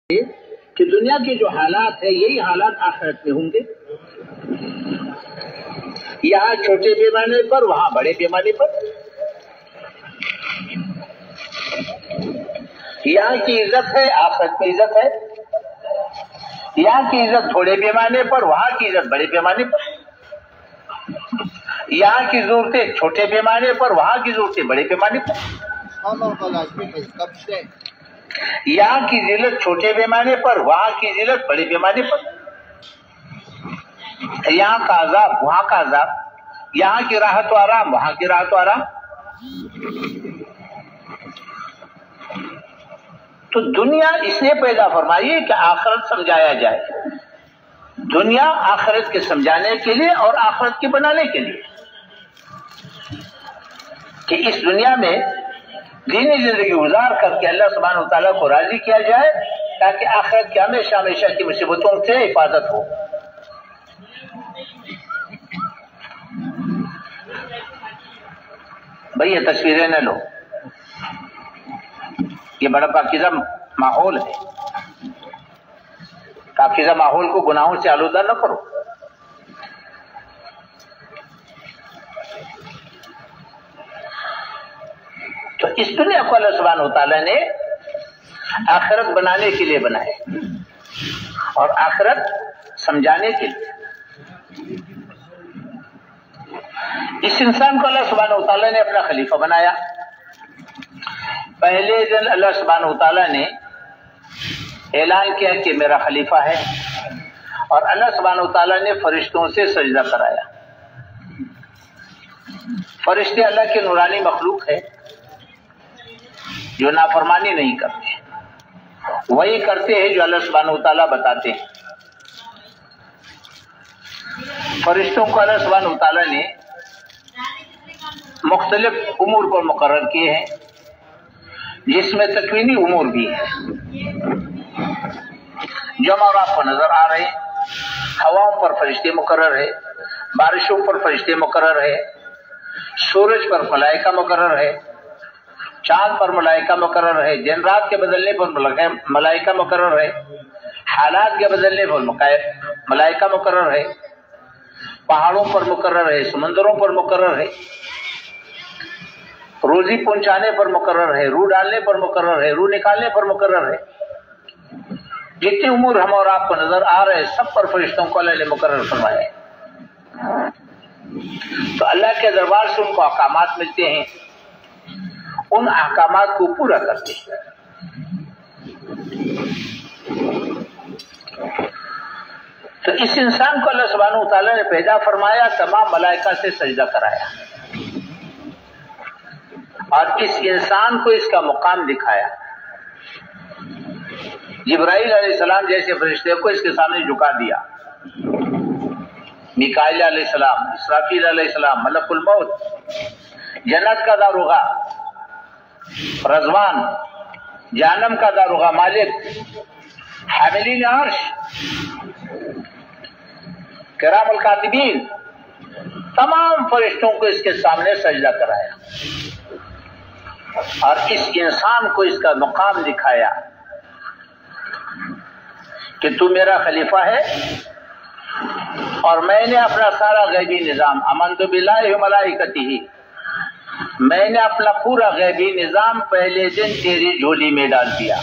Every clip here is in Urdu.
کہ دنیا کے جو حالات ہیں یہی حالات آخرت میں ہوں گے. یہاں چھوٹے پیمانے پر وہاں بڑے پیمانے پر. یہاں کی عزت ہے آخرت میں عزت ہے. یہاں کی عزت تھوڑے پیمانے پر وہاں کی عزت بڑے پیمانے پر. یہاں کی ضرورتیں چھوٹے پیمانے پر وہاں کی ضرورتیں بڑے پیمانے پر. یہاں کی ذلت چھوٹے پیمانے پر وہاں کی ذلت بڑے پیمانے پر. یہاں کا عذاب وہاں کا عذاب. یہاں کی راحت و آرام وہاں کی راحت و آرام. تو دنیا اس لیے پیدا فرمائی ہے کہ آخرت سمجھایا جائے. دنیا آخرت کے سمجھانے کے لیے اور آخرت کے بنانے کے لیے کہ اس دنیا میں دینی زندگی گزار کر کے اللہ سبحانہ وتعالیٰ کو راضی کیا جائے تاکہ آخرت کی ہمیشہ ہمیشہ کی مصیبتوں سے حفاظت ہو. بھئی یہ تصویریں نہ لو، یہ بڑا پاکیزہ ماحول ہے. پاکیزہ ماحول کو گناہوں سے آلودہ نہ کرو. تو اس دنیا کو اللہ سبحانہ وتعالیٰ نے آخرت بنانے کے لیے بنائے اور آخرت سمجھانے کے لیے. اس انسان کو اللہ سبحانہ وتعالیٰ نے اپنا خلیفہ بنایا. پہلے دن اللہ سبحانہ وتعالیٰ نے اعلان کیا کہ میرا خلیفہ ہے اور اللہ سبحانہ وتعالیٰ نے فرشتوں سے سجدہ کرایا. فرشتے اللہ کے نورانی مخلوق ہے جو نافرمانی نہیں کرتے، وہی کرتے ہیں جو اللہ سبحانہ وتعالیٰ بتاتے ہیں. فرشتوں کو اللہ سبحانہ وتعالیٰ نے مختلف امور پر مقرر کیے ہیں جس میں تکوینی امور بھی ہے جو ہمارا آپ کو نظر آ رہے ہیں. ہواؤں پر فرشتے مقرر ہے، بارشوں پر فرشتے مقرر ہے، سورج پر ملائکہ مقرر ہے، چاند پر ملائکہ مقرر ہے، دن رات کے بدلنے پر ملائکہ مقرر ہے، حالات کے بدلنے پر ملائکہ مقرر ہے، پہاڑوں پر مقرر ہے، سمندروں پر مقرر ہے، روزی پہنچانے پر مقرر ہے، روح ڈالنے پر مقرر ہے، روح نکالنے پر مقرر ہے. جتنے امور ہم اور آپ کو نظر آ رہے ہیں سب پر فرشتوں کو اللہ نے مقرر فرمایا ہے. تو اللہ کے دربار سے ان کو احکامات ملتے ہیں، ان احکامات کو پورا کرتے ہیں. تو اس انسان کو اللہ سبحانہ وتعالیٰ نے پیدا فرمایا، تمام ملائکہ سے سجدہ کرایا اور اس انسان کو اس کا مقام دکھایا. جبرائیل علیہ السلام جیسے فرشتے کو اس کے سامنے جھکا دیا. میکائیل علیہ السلام، اسرافیل علیہ السلام، ملک الموت، جنت کا داروغہ رضوان، جہنم کا داروغہ مالک، حاملین عرش، کرام الکاتبین، تمام فرشتوں کو اس کے سامنے سجدہ کرایا اور اس انسان کو اس کا مقام دکھایا کہ تو میرا خلیفہ ہے اور میں نے اپنا سارا غیبی نظام آمنت باللہ و ملائکتہ، میں نے اپنا پورا غیبی نظام پہلے دن تیری جھولی میں ڈال دیا.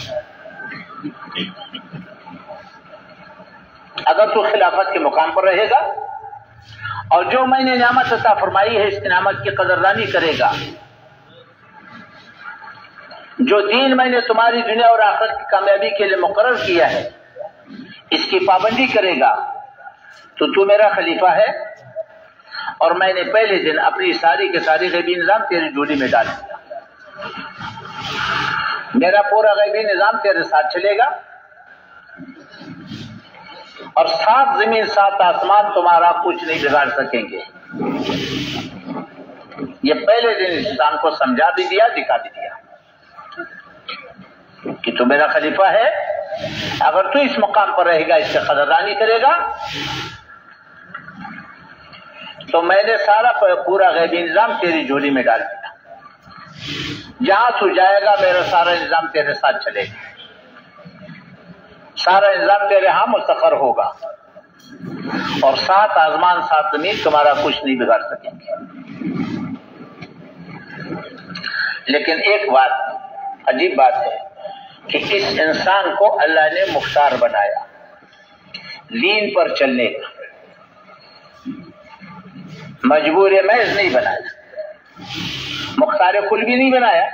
اگر تو خلافت کے مقام پر رہے گا اور جو میں نے نعمت عطا فرمائی ہے اس کی نعمت کی قدردانی کرے گا، جو دین میں نے تمہاری دنیا اور آخرت کی کامیابی کے لیے مقرر کیا ہے اس کی پابندی کرے گا، تو میرا خلیفہ ہے اور میں نے پہلے دن اپنی ساری کے ساری غیبی نظام تیری جھولی میں ڈال دیا. میرا پورا غیبی نظام تیرے ساتھ چلے گا اور 7 زمین 7 آسمان تمہارا کچھ نہیں بگاڑ سکیں گے. یہ پہلے دن انسان کو سمجھا بھی دیا، دکھا بھی دیا کہ تو میرا خلیفہ ہے. اگر تو اس مقام پر رہے گا، اس سے قدردانی کرے گا، تو میں نے سارا پورا غیبی نظام تیری جھولی میں ڈال دیا. جہاں تو جائے گا میرا سارا نظام تیرے ساتھ چلے گا. سارا نظام تیرے ہاں مستقر ہوگا، اور 7 آسمان 7 زمین تمہارا کچھ نہیں بگاڑ سکیں گے۔ لیکن ایک بات عجیب بات ہے کہ اس انسان کو اللہ نے مختار بنایا، دین پر چلنے کا، مجبور محض نہیں بنایا، مختار کل بھی نہیں بنایا۔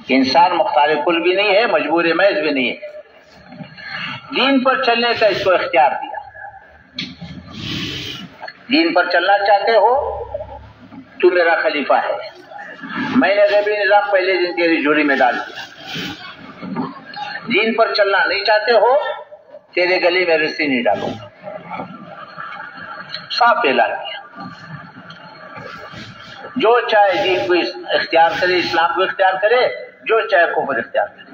انسان مختار کل بھی نہیں ہے، مجبور محض بھی نہیں ہے، دین پر چلنے کا اس کو اختیار دیا۔ دین پر چلنا چاہتے ہو تو میرا خلیفہ ہے، میں نے غیبی نظام پہلے دن تیری جھولی میں ڈال دیا۔ دین پر چلنا نہیں چاہتے ہو تیرے گلے میں رسی نہیں ڈالوں گا، صاف اعلان کیا۔ جو چاہے دین کو اختیار کرے، اسلام کو اختیار کرے، جو چاہے کفر اختیار کرے،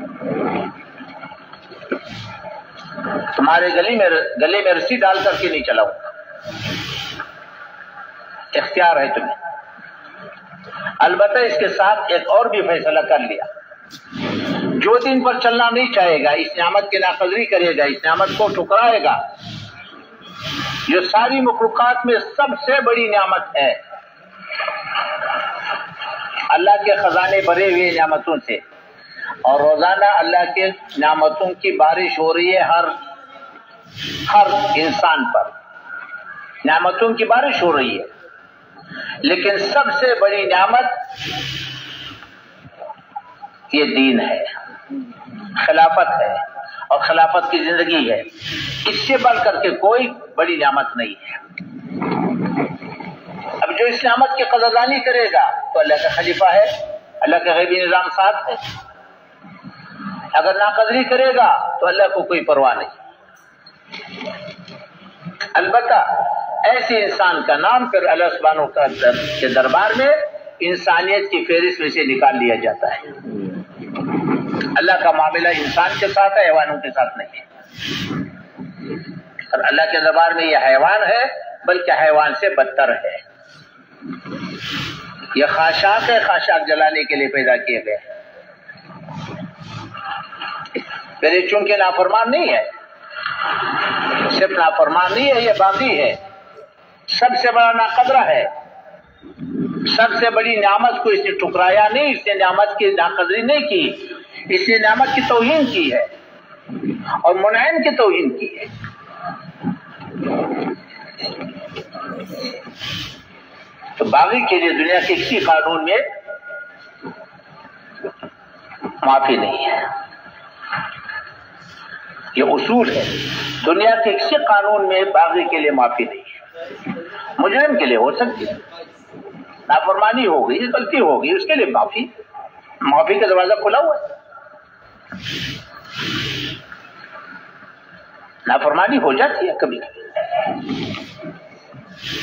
تمہارے گلے میں رسی ڈال کر کے نہیں چلاؤں گا، اختیار ہے تمہیں۔ البتہ اس کے ساتھ ایک اور بھی فیصلہ کر لیا، جو دین پر چلنا نہیں چاہے گا، اس نعمت کی ناقدری کرے گا، اس نعمت کو ٹھکرائے گا، جو ساری مخلوقات میں سب سے بڑی نعمت ہے، اللہ کے خزانے بھرے ہوئے نعمتوں سے، اور روزانہ اللہ کے نعمتوں کی بارش ہو رہی ہے ہر انسان پر، نعمتوں کی بارش ہو رہی ہے، لیکن سب سے بڑی نعمت یہ دین ہے، خلافت ہے، اور خلافت کی زندگی ہے۔ اس سے بڑھ کر کے کوئی بڑی نعمت نہیں ہے۔ اب جو اس نعمت کی قدردانی کرے گا تو اللہ کا خلیفہ ہے، اللہ کا غیبی نظام ساتھ ہے۔ اگر ناقدری کرے گا تو اللہ کو کوئی پرواہ نہیں۔ البتہ ایسے انسان کا نام پھر اللہ سبحانہ وتعالی کے دربار میں انسانیت کی فہرست میں سے نکال لیا جاتا ہے۔ اللہ کا معاملہ انسان کے ساتھ ہے، حیوانوں کے ساتھ نہیں ہے، اور اللہ کے دربار میں یہ حیوان ہے، بلکہ حیوان سے بدتر ہے۔ یہ خاشاک ہے، خاشاک جلانے کے لیے پیدا کیے گئے، پھر یہ چونکہ نافرمان نہیں ہے، صرف نافرمان نہیں ہے، یہ باغی ہے، سب سے بڑا ناقدرہ ہے، سب سے بڑی نعمت کو اس نے ٹھکرایا نہیں، اس نے نعمت کی ناقدری نہیں کی، اس نے نعمت کی توہین کی ہے اور منعم کی توہین کی ہے۔ تو باغی کے لیے دنیا کے کسی قانون میں معافی نہیں ہے، یہ اصول ہے، دنیا کے کسی قانون میں باغی کے لیے معافی نہیں ہے۔ مجرم کے لیے ہو سکتی ہے، نافرمانی ہو گئی، غلطی ہو گئی، اس کے لیے معافی کا دروازہ کھلا ہوا ہے۔ نافرمانی ہو جاتی ہے، کبھی کبھی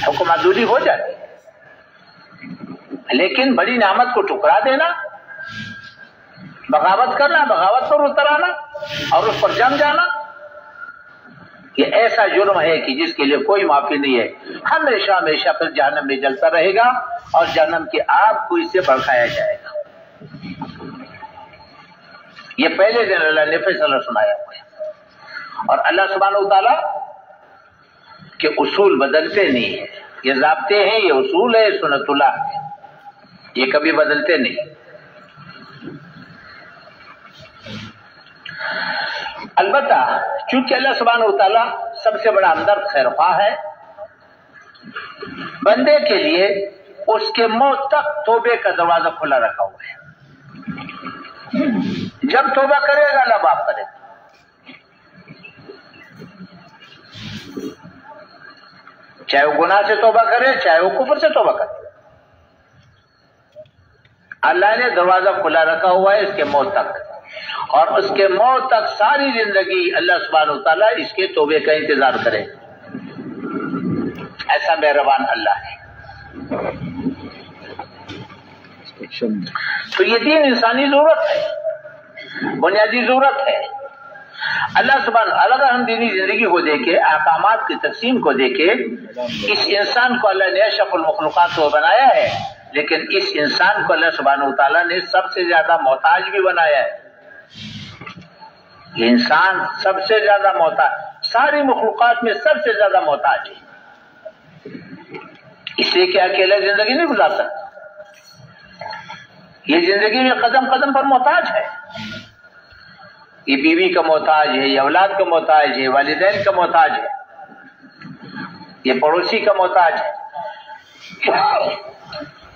حکم عدولی ہو جاتی ہے، لیکن بڑی نعمت کو ٹکرا دینا، بغاوت کرنا، بغاوت پر اتر آنا اور اس پر جم جانا، یہ ایسا جرم ہے کہ جس کے لیے کوئی معافی نہیں ہے، ہمیشہ ہمیشہ پھر جہنم میں جلتا رہے گا، اور جہنم کی آگ کو اس سے بھڑکایا جائے گا۔ یہ پہلے دن اللہ نے فیصلہ سنایا ہوا ہے، اور اللہ سبحانہ وتعالیٰ کے اصول بدلتے نہیں ہیں، یہ ضابطے ہیں، یہ اصول ہے، سنت اللہ ہے، یہ کبھی بدلتے نہیں۔ البتہ چونکہ اللہ سبحانہ وتعالیٰ سب سے بڑا ہمدرد خیر خواہ ہے، بندے کے لیے اس کے موت تک توبے کا دروازہ کھلا رکھا ہوا ہے۔ جب توبہ کرے گا اللہ معاف کرے گا، چاہے وہ گناہ سے توبہ کرے، چاہے وہ کفر سے توبہ کرے، اللہ نے دروازہ کھلا رکھا ہوا ہے اس کے موت تک، اور اس کے موت تک ساری زندگی اللہ سبحانہ وتعالیٰ اس کے توبے کا انتظار کرے، ایسا مہربان اللہ ہے۔ تو یہ دین انسانی ضرورت ہے، بنیادی ضرورت ہے۔ اللہ سبحانہ اگر ہم دینی زندگی کو دیکھیں، احکامات کی تقسیم کو دیکھیں، اس انسان کو اللہ نے اشرف المخلوقات کو بنایا ہے، لیکن اس انسان کو اللہ سبحانہ وتعالیٰ نے سب سے زیادہ محتاج بھی بنایا ہے۔ یہ انسان سب سے زیادہ محتاج، ساری مخلوقات میں سب سے زیادہ محتاج ہے، اس لیے کہ اکیلا زندگی نہیں گزار سکتا، یہ زندگی میں قدم قدم پر محتاج ہے، یہ بیوی کا محتاج ہے، یہ اولاد کا محتاج ہے، والدین کا محتاج ہے، یہ پڑوسی کا محتاج ہے،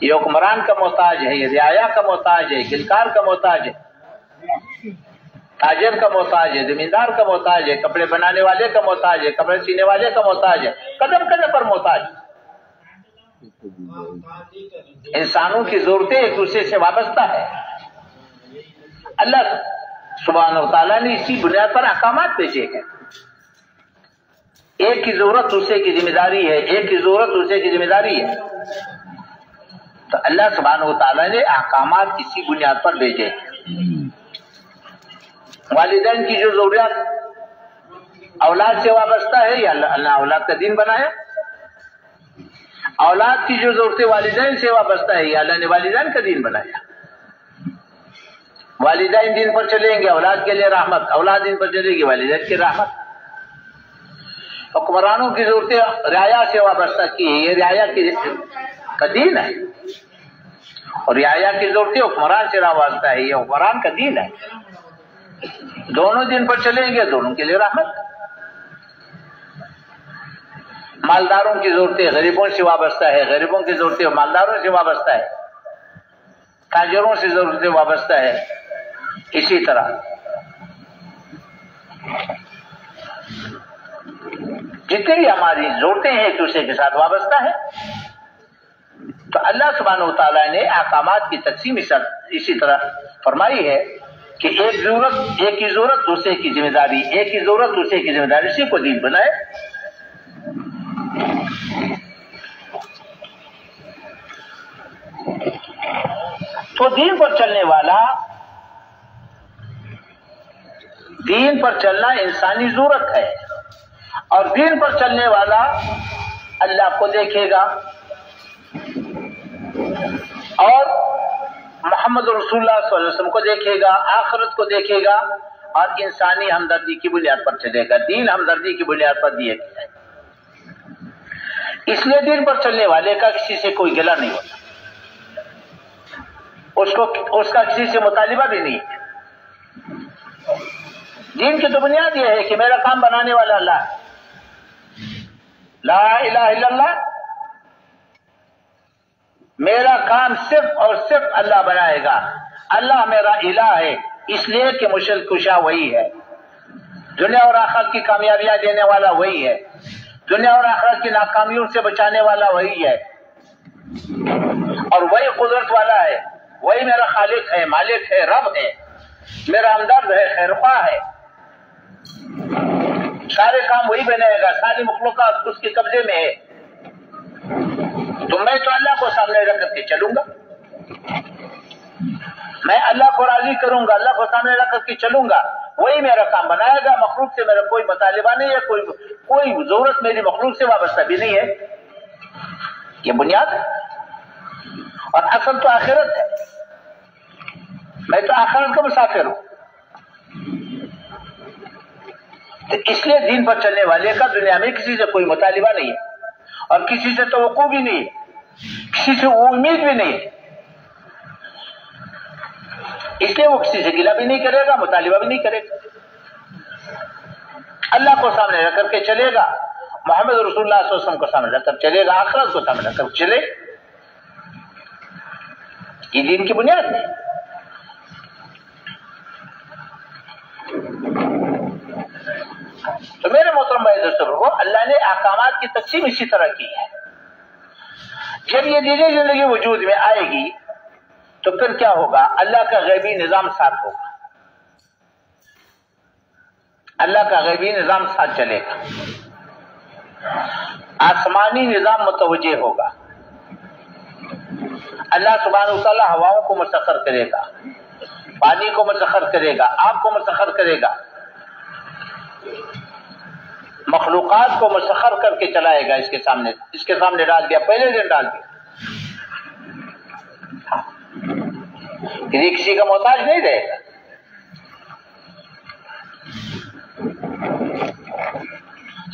یہ حکمران کا محتاج ہے، یہ رعایا کا محتاج ہے، گلکار کا محتاج ہے، تاجر کا محتاج ہے، زمیندار کا محتاج ہے، کپڑے بنانے والے کا محتاج ہے، کپڑے سینے والے کا محتاج ہے، قدم قدم پر محتاج ہے۔ انسانوں کی ضرورتیں ایک دوسرے سے وابستہ ہے۔ اللہ سبحانہ و تعالیٰ نے اسی بنیاد پر احکامات بھیجے ہیں۔ ایک کی ضرورت دوسرے کی ذمہ داری ہے، ایک کی ضرورت دوسرے کی ذمہ داری ہے، تو اللہ سبحانہ و تعالیٰ نے احکامات اسی بنیاد پر بھیجے ہیں۔ والدین کی جو ضروریات اولاد سے وابستہ ہے، یا اللہ اولاد کا دین بنایا، اولاد کی جو ضرورتیں والدین سے وابستہ ہے، یا اللہ نے والدین کا دین بنایا۔ والدین دین پر چلیں گے اولاد کے لیے رحمت، اولاد دین پر چلے گی والدین کی رحمت۔ حکمرانوں کی ضرورتیں رعایا سے وابستہ کی ہے، یہ رعایا کا دین ہے، اور رعایا کی ضرورتیں حکمران سے وابستہ ہے، یہ حکمران کا دین ہے۔ دونوں دین پر چلیں گے، دونوں کے لیے رحمت۔ مالداروں کی ضرورتیں غریبوں سے وابستہ ہے، غریبوں کی ضرورتیں مالداروں سے وابستہ ہے، تاجروں سے ضرورتیں وابستہ ہے، اسی طرح جتنی بھی ہماری ضرورتیں ہیں ایک دوسرے کے ساتھ وابستہ ہے۔ تو اللہ سبحانہ و تعالیٰ نے احکامات کی تقسیم اسی طرح فرمائی ہے کہ ایک کی ضرورت دوسرے کی ذمہ داری، ایک کی ضرورت دوسرے کی ذمہ داری، اسی کو دین بنائے۔ تو دین پر چلنے والا، دین پر چلنا انسانی ضرورت ہے، اور دین پر چلنے والا اللہ کو دیکھے گا اور محمد رسول اللہ صلی اللہ علیہ وسلم کو دیکھے گا، آخرت کو دیکھے گا، اور انسانی ہمدردی کی بنیاد پر چلے گا۔ دین ہمدردی کی بنیاد پر دیا گیا ہے، اس لیے دین پر چلنے والے کا کسی سے کوئی گلہ نہیں ہوتا، اس کا کسی سے مطالبہ بھی نہیں ہے۔ دین کی تو بنیاد یہ ہے کہ میرا کام بنانے والا اللہ ہے، لا الہ الا اللہ، میرا کام صرف اور صرف اللہ بنائے گا۔ اللہ میرا الہ ہے، اس لیے کہ مشکل کشا وہی ہے، دنیا اور آخرت کی کامیابیاں دینے والا وہی ہے، دنیا اور آخرت کی ناکامیوں سے بچانے والا وہی ہے، اور وہی قدرت والا ہے، وہی میرا خالق ہے، مالک ہے، رب ہے، میرا ہمدرد ہے، خیرخواہ ہے۔ سارے کام وہی بنائے گا، ساری مخلوقات اس کے قبضے میں ہے، تو میں تو اللہ کو سامنے رکھ کر کے چلوں گا، میں اللہ کو راضی کروں گا، اللہ کو سامنے رکھ کر کے چلوں گا، وہی میرا کام بنائے گا۔ مخلوق سے میرا کوئی مطالبہ نہیں ہے، کوئی ضرورت میری مخلوق سے وابستہ بھی نہیں ہے، یہ بنیاد ہے، اور اصل تو آخرت ہے، میں تو آخرت کا مسافر ہوں۔ تو اس لیے دین پر چلنے والے کا دنیا میں کسی سے کوئی مطالبہ نہیں ہے، اور کسی سے توقع بھی نہیں ہے، کسی سے وہ امید بھی نہیں ہے، اس لیے وہ کسی سے گلہ بھی نہیں کرے گا، مطالبہ بھی نہیں کرے گا، اللہ کو سامنے رکھ کر کے چلے گا، محمد رسول اللہ صلی اللہ علیہ وسلم کو سامنے رکھ کر چلے گا، آخرت کو سامنے رکھ کر چلے، یہ دین کی بنیاد ہے۔ تو میرے محترم بھائی دوستو، اللہ نے احکامات کی تقسیم اسی طرح کی ہے۔ جب یہ دینی زندگی وجود میں آئے گی تو پھر کیا ہوگا؟ اللہ کا غیبی نظام ساتھ ہوگا، اللہ کا غیبی نظام ساتھ چلے گا، آسمانی نظام متوجہ ہوگا، اللہ سبحانہ و تعالیٰ ہواؤں کو مسخر کرے گا، پانی کو مسخر کرے گا، آگ کو مسخر کرے گا، مخلوقات کو مسخر کر کے چلائے گا، اس کے سامنے ڈال دیا، پہلے دن ڈال دیا، کسی کا محتاج نہیں رہے گا۔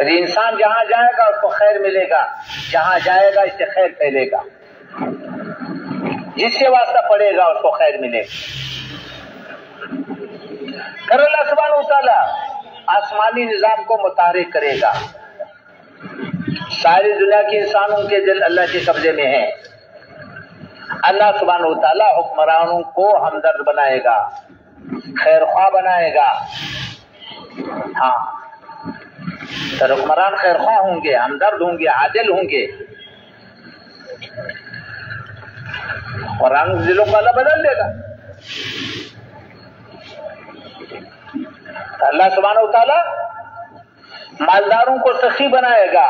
انسان جہاں جائے گا اس کو خیر ملے گا، جہاں جائے گا اس سے خیر پھیلے گا، جس سے واسطہ پڑے گا اس کو خیر ملے گا۔ پھر اللہ سبحانہ وتعالیٰ آسمانی نظام کو متحرک کرے گا۔ ساری دنیا کے انسانوں کے دل اللہ کے قبضے میں ہیں۔ اللہ سبحانہ وتعالیٰ حکمرانوں کو ہمدرد بنائے گا، خیر خواہ بنائے گا۔ ہاں، تو حکمران خیر خواہ ہوں گے، ہمدرد ہوں گے، عادل ہوں گے، اور رنگ دلوں کو اللہ بدل دے گا۔ اللہ سبحانہ وتعالیٰ مالداروں کو سخی بنائے گا،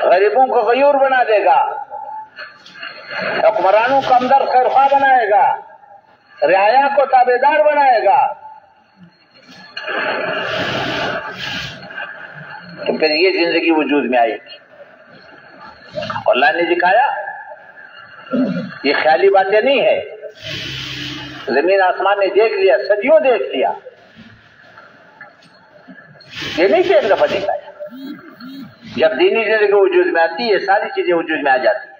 غریبوں کو غیور بنا دے گا، حکمرانوں کو ہمدرد خیر خواہ بنائے گا، رعایا کو تابعدار بنائے گا۔ تو پھر یہ زندگی وجود میں آئے گی۔ اللہ نے دکھایا، یہ خیالی باتیں نہیں ہے، زمین آسمان نے دیکھ لیا، صدیوں دیکھ لیا، یہ نہیں کہ ایک دفعہ دکھایا۔ جب دینی زندگی وجود میں آتی ہے یہ ساری چیزیں وجود میں آ جاتی ہیں۔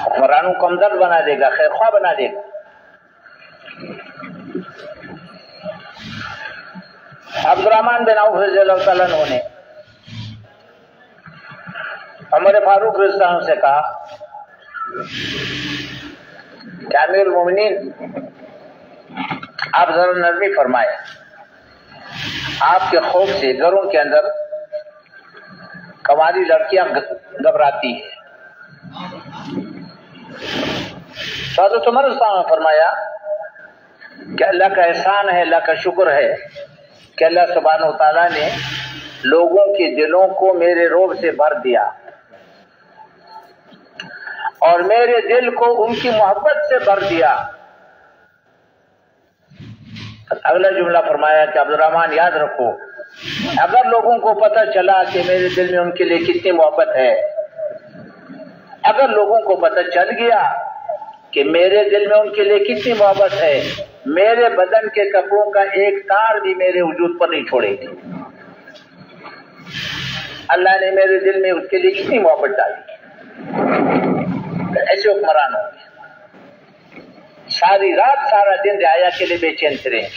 حکمرانوں کو ہمدرد بنا دے گا، خیر خواہ بنا دے گا۔ عبد الرحمن بن عوف رضی اللہ تعالیٰ عنہ نے عمر فاروق رضی اللہ عنہ سے کہا کہ امیر المومنین آپ ذرا نرمی فرمائے، آپ کے خوف سے گھروں کے اندر کنواری لڑکیاں گھبراتی ہیں۔ حضرت عمر رضی اللہ عنہ نے فرمایا کہ اللہ کا احسان ہے، اللہ کا شکر ہے کہ اللہ سبحانہ وتعالیٰ نے لوگوں کے دلوں کو میرے روب سے بھر دیا اور میرے دل کو ان کی محبت سے بھر دیا۔ اگلا جملہ فرمایا کہ عبد الرحمن یاد رکھو، اگر لوگوں کو پتہ چلا کہ میرے دل میں ان کے لیے کتنی محبت ہے، اگر لوگوں کو پتہ چل گیا کہ میرے دل میں ان کے لیے کتنی محبت ہے، میرے بدن کے کپڑوں کا ایک تار بھی میرے وجود پر نہیں چھوڑے گی۔ اللہ نے میرے دل میں اس کے لیے کتنی محبت ڈالی۔ ایسے حکمران ہوں گے، ساری رات سارا دن رعایا کے لیے بے چین پھریں گے،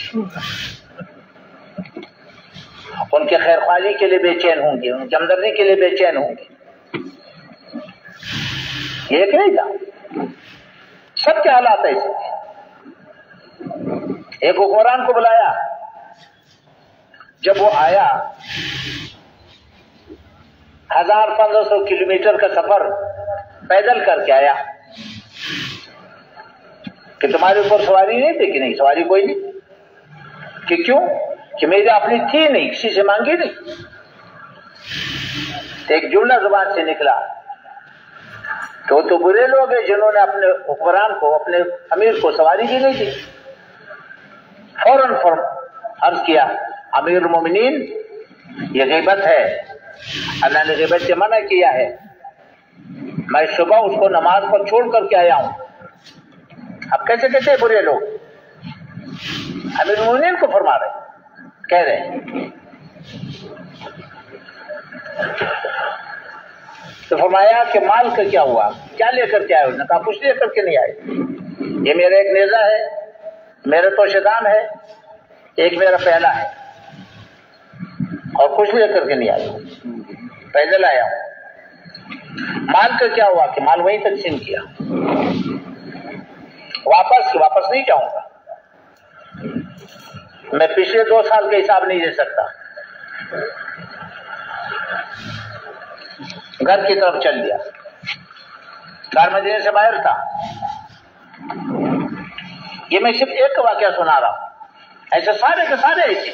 ان کے خیر خواہی کے لیے بے چین ہوں گے، ان کی ہمدردی کے لیے بے چین ہوں گے۔ یہ ایک نہیں تھا، سب کے حالات ایسے تھے۔ ایک حکمران کو بلایا، جب وہ آیا 1500 کلومیٹر کا سفر پیدل کر کے آیا کہ تمہارے اوپر سواری نہیں تھی؟ کہ نہیں، سواری کوئی نہیں۔ کہ کیوں؟ کہ میری اپنی تھی نہیں، کسی سے مانگی نہیں۔ ایک جملہ زبان سے نکلا کہ وہ تو برے لوگ ہیں جنہوں نے اپنے حکمران کو، اپنے امیر کو سواری دی نہیں تھی۔ فوراً عرض کیا، امیر المومنین یہ غیبت ہے، اللہ نے غیبت سے منع کیا ہے، میں صبح اس کو نماز پر چھوڑ کر کے آیا ہوں۔ اب کیسے کہتے برے لوگ؟ امیر المومنین کو فرما رہے، کہہ رہے ہیں۔ تو فرمایا کہ مال کا کیا ہوا، کیا لے کر کے آئے؟ انہوں نے کہا کچھ لے کر کے نہیں آئے، یہ میرا ایک نیزہ ہے، میرا توشدان ہے، ایک میرا پہلا ہے، اور کچھ لے کر کے نہیں آیا، پیدل آیا ہوں۔ مال کا کیا ہوا؟ کہ مال وہیں تقسیم کیا، واپس نہیں جاؤں گا، میں پچھلے 2 سال کا حساب نہیں دے سکتا۔ گھر کی طرف چل دیا، گھر مدینے سے باہر تھا۔ یہ میں صرف ایک واقعہ سنا رہا ہوں، ایسے سارے کے سارے ایسے